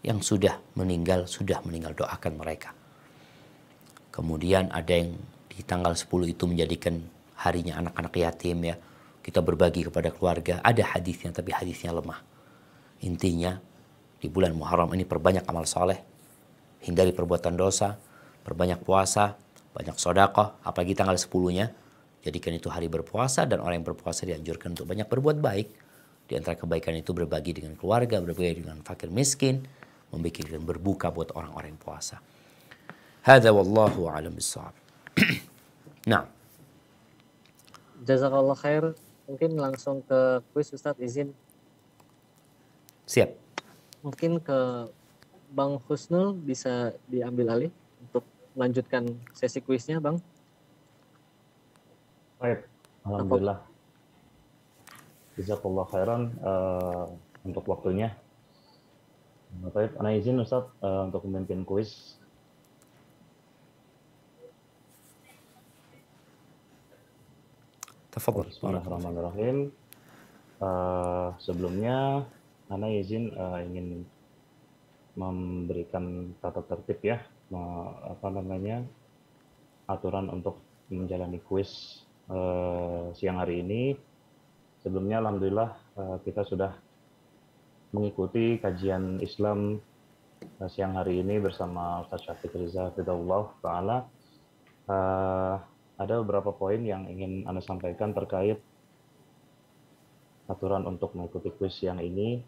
Yang sudah meninggal doakan mereka. Kemudian ada yang di tanggal 10 itu menjadikan harinya anak-anak yatim ya. Kita berbagi kepada keluarga. Ada hadisnya tapi hadisnya lemah. Intinya di bulan Muharram ini perbanyak amal soleh. Hindari perbuatan dosa. Perbanyak puasa. Banyak sedekah. Apalagi tanggal 10-nya. Jadikan itu hari berpuasa. Dan orang yang berpuasa dianjurkan untuk banyak berbuat baik. Di antara kebaikan itu berbagi dengan keluarga. Berbagi dengan fakir miskin. Membikinkan berbuka buat orang-orang yang puasa. Hadza wallahu a'lam bishawab. Nah. Jazakallah khair. Mungkin langsung ke kuis Ustadz, izin. Siap. Mungkin ke Bang Husnul bisa diambil alih untuk melanjutkan sesi kuisnya, Bang. Baik, alhamdulillah. Jazakallah khairan untuk waktunya. Baik, ana izin Ustaz untuk memimpin kuis. Tafadhol. Bismillahirrahmanirrahim. Sebelumnya ana izin ingin memberikan tata tertib ya, aturan untuk menjalani kuis siang hari ini. Sebelumnya alhamdulillah kita sudah mengikuti kajian Islam siang hari ini bersama Ustaz Syafiq Riza Hafidhahullah Ta'ala. Ada beberapa poin yang ingin Anda sampaikan terkait aturan untuk mengikuti kuis siang ini.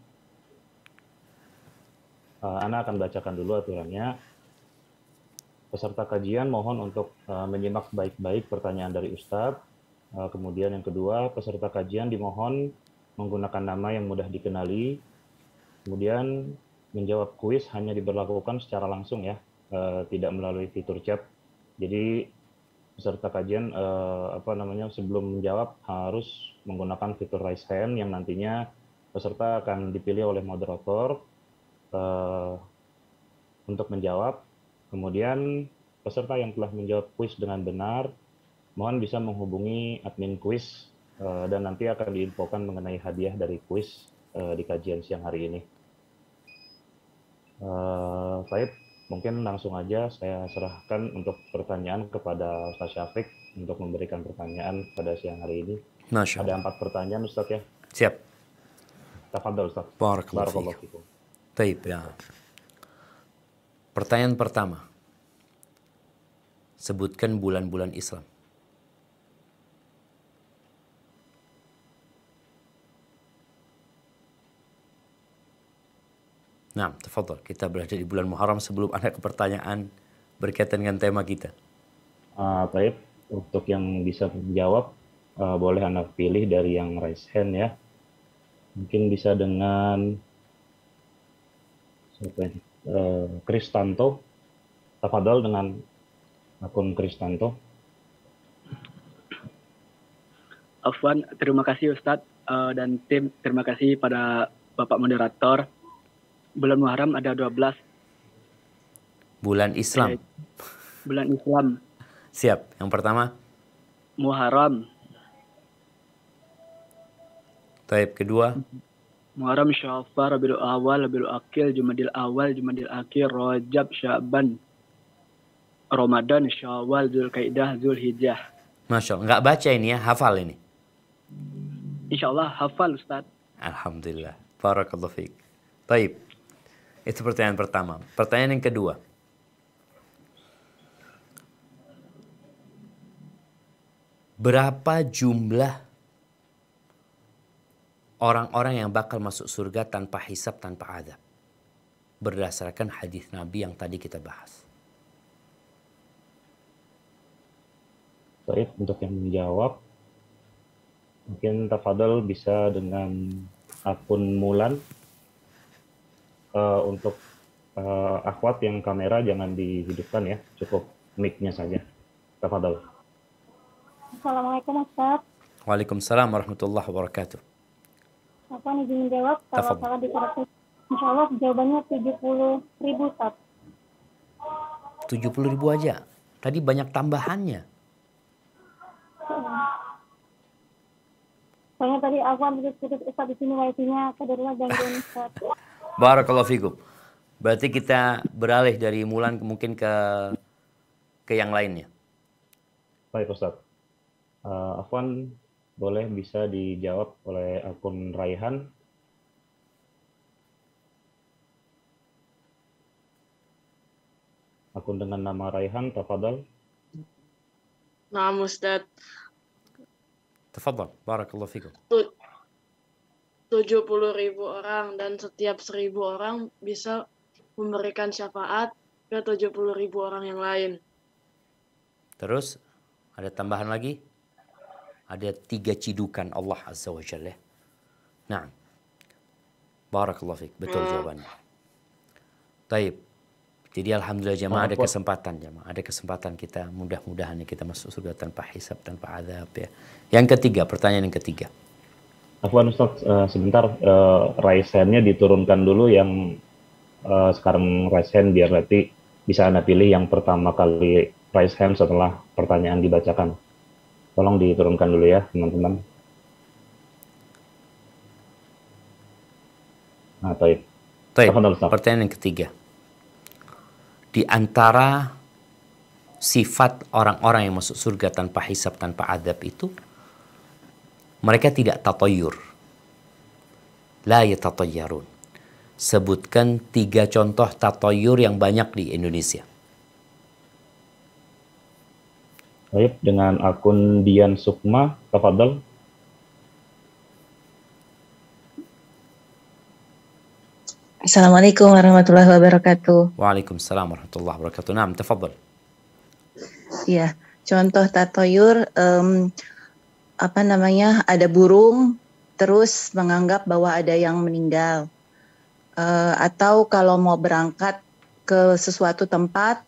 Anda akan bacakan dulu aturannya. Peserta kajian mohon untuk menyimak baik-baik pertanyaan dari Ustadz. Kemudian yang kedua, peserta kajian dimohon menggunakan nama yang mudah dikenali. Kemudian menjawab kuis hanya diberlakukan secara langsung ya, tidak melalui fitur chat. Jadi peserta kajian sebelum menjawab harus menggunakan fitur raise hand yang nantinya peserta akan dipilih oleh moderator untuk menjawab. Kemudian peserta yang telah menjawab kuis dengan benar mohon bisa menghubungi admin kuis dan nanti akan diinfokan mengenai hadiah dari kuis di kajian siang hari ini. Baik, mungkin langsung aja saya serahkan untuk pertanyaan kepada Ustaz Syafiq untuk memberikan pertanyaan pada siang hari ini. Masya Ada Allah. 4 pertanyaan Ustaz ya. Siap. Tafadhol Ustaz. Barakallahu fikum. Taib, ya. Pertanyaan pertama. Sebutkan bulan-bulan Islam. Nah, tafadhol. Kita berada di bulan Muharram sebelum ada pertanyaan berkaitan dengan tema kita. Baik, untuk yang bisa menjawab, boleh Anda pilih dari yang raise hand ya. Mungkin bisa dengan siapa ini? Kristanto. Tafadhol dengan akun Kristanto. Afwan, terima kasih Ustadz dan tim. Terima kasih pada Bapak Moderator. Bulan Muharram ada 12. Bulan Islam. Bulan Islam. Siap. Yang pertama. Muharram. Taib. Kedua. Muharram, Syawal, Rabiul Awal, Rabiul Akhir, Jumadil Awal, Jumadil Akhir, Rajab, Sya'ban, Ramadan, Syawal, Zulkaidah, Zulhijjah. Masya Allah. Nggak baca ini ya, hafal ini. Insya Allah hafal Ustadz. Alhamdulillah. Barakallahu fiik. Taib. Itu pertanyaan pertama. Pertanyaan yang kedua. Berapa jumlah orang-orang yang bakal masuk surga tanpa hisab, tanpa adab? Berdasarkan hadis Nabi yang tadi kita bahas. Baik, untuk yang menjawab, mungkin tafadhol bisa dengan akun Mulan. Untuk akhwat yang kamera jangan dihidupkan ya, cukup mic-nya saja. Tafadhol. Assalamualaikum Ustaz. Waalaikumsalam warahmatullahi wabarakatuh. Apa izin menjawab? Kalau Tafadhol. salah dikoreksi. Insya Allah jawabannya 70.000 Ustaz. 70.000 aja. Tadi banyak tambahannya. Soalnya tadi Afwan putus Ustaz di sini wifi-nya kedarurat gangguan Ustaz. Barakallahu fikum. Berarti kita beralih dari Mulan mungkin ke yang lainnya. Baik Ustaz. Afwan, boleh bisa dijawab oleh akun Raihan. Akun dengan nama Raihan, tafadhol. Nah, Ustaz, Tafadhal. Barakallahu fikum. 70.000 orang dan setiap 1.000 orang bisa memberikan syafaat ke 70.000 orang yang lain. Terus ada tambahan lagi? Ada 3 cidukan Allah Azza wa Jalla. Nah. Barakallahu fiik. Betul jawabannya. Taib. Jadi alhamdulillah jamaah ada kesempatan jamaah. Ada kesempatan kita mudah-mudahan kita masuk surga tanpa hisab, tanpa azab ya. Yang ketiga, pertanyaan yang ketiga. Afwan Ustaz, sebentar, raise hand-nya diturunkan dulu yang sekarang raise hand biar nanti bisa Anda pilih yang pertama kali raise hand setelah pertanyaan dibacakan. Tolong diturunkan dulu ya teman-teman. Nah, Taib. Pertanyaan yang ketiga. Di antara sifat orang-orang yang masuk surga tanpa hisab, tanpa adab itu, mereka tidak tatoyur. La yatatayyarun. Sebutkan 3 contoh tatoyur yang banyak di Indonesia. Baik, dengan akun Dian Sukma, tafadhol. Assalamualaikum warahmatullahi wabarakatuh. Waalaikumsalam warahmatullahi wabarakatuh. Naam, tafadhol. Ya, contoh tatoyur ada burung terus menganggap bahwa ada yang meninggal. Atau kalau mau berangkat ke sesuatu tempat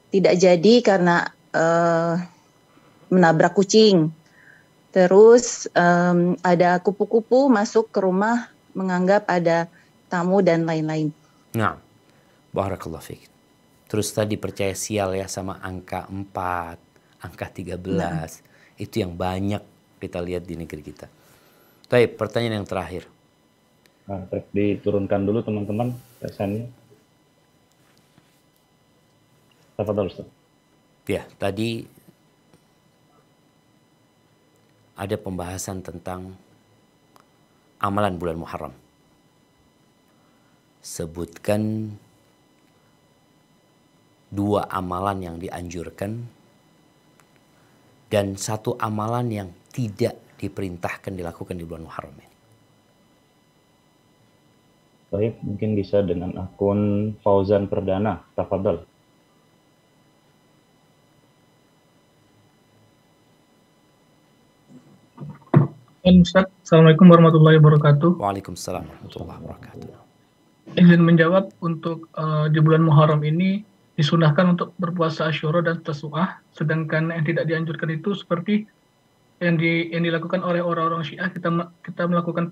tidak jadi karena menabrak kucing. Terus ada kupu-kupu masuk ke rumah menganggap ada tamu dan lain-lain. Nah, barakallahu fiik. Terus tadi percaya sial ya sama angka 4, angka 13. Nah. Itu yang banyak kita lihat di negeri kita. Baik, pertanyaan yang terakhir. Nah, diturunkan dulu teman-teman pesannya. Tafadhol Ustaz. Ya, tadi ada pembahasan tentang amalan bulan Muharram. Sebutkan 2 amalan yang dianjurkan dan 1 amalan yang tidak diperintahkan dilakukan di bulan Muharram ini. Baik, mungkin bisa dengan akun Fauzan Perdana. Tafadhol. Ustaz, Assalamualaikum warahmatullahi wabarakatuh. Waalaikumsalam warahmatullahi wabarakatuh. Izin menjawab untuk di bulan Muharram ini disunahkan untuk berpuasa Asyura dan Tasu'ah, sedangkan yang tidak dianjurkan itu seperti yang dilakukan oleh orang-orang Syiah, kita melakukan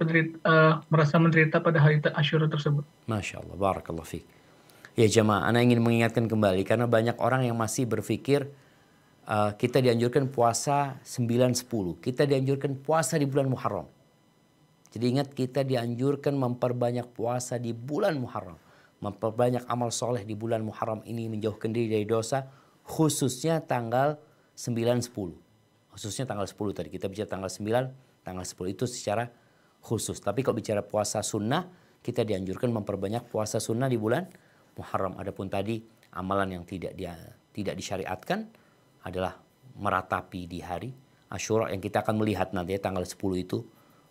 merasa menderita pada hari Asyura tersebut. Masya Allah, barakallah fiik. Ya jemaah, ana ingin mengingatkan kembali karena banyak orang yang masih berpikir kita dianjurkan puasa 9-10. Kita dianjurkan puasa di bulan Muharram. Jadi ingat, kita dianjurkan memperbanyak puasa di bulan Muharram. Memperbanyak amal soleh di bulan Muharram ini, menjauhkan diri dari dosa. Khususnya tanggal 9-10. Khususnya tanggal 10 tadi. Kita bicara tanggal 9, tanggal 10 itu secara khusus. Tapi kalau bicara puasa sunnah, kita dianjurkan memperbanyak puasa sunnah di bulan Muharram. Adapun tadi amalan yang tidak disyariatkan adalah meratapi di hari Asyura yang kita akan melihat nanti ya, tanggal 10 itu.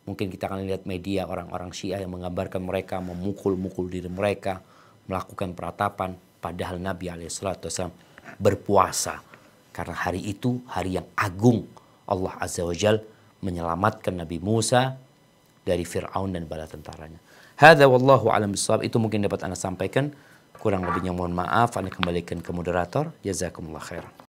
Mungkin kita akan lihat media orang-orang Syiah yang menggambarkan mereka memukul-mukul diri mereka, melakukan peratapan. Padahal Nabi SAW berpuasa. Karena hari itu hari yang agung. Allah Azza wa Jal menyelamatkan Nabi Musa dari Fir'aun dan bala tentaranya. Hadza wallahu a'lam bishawab. Itu mungkin dapat Anda sampaikan. Kurang lebihnya mohon maaf. Anda kembalikan ke moderator. Jazakumullah khairan.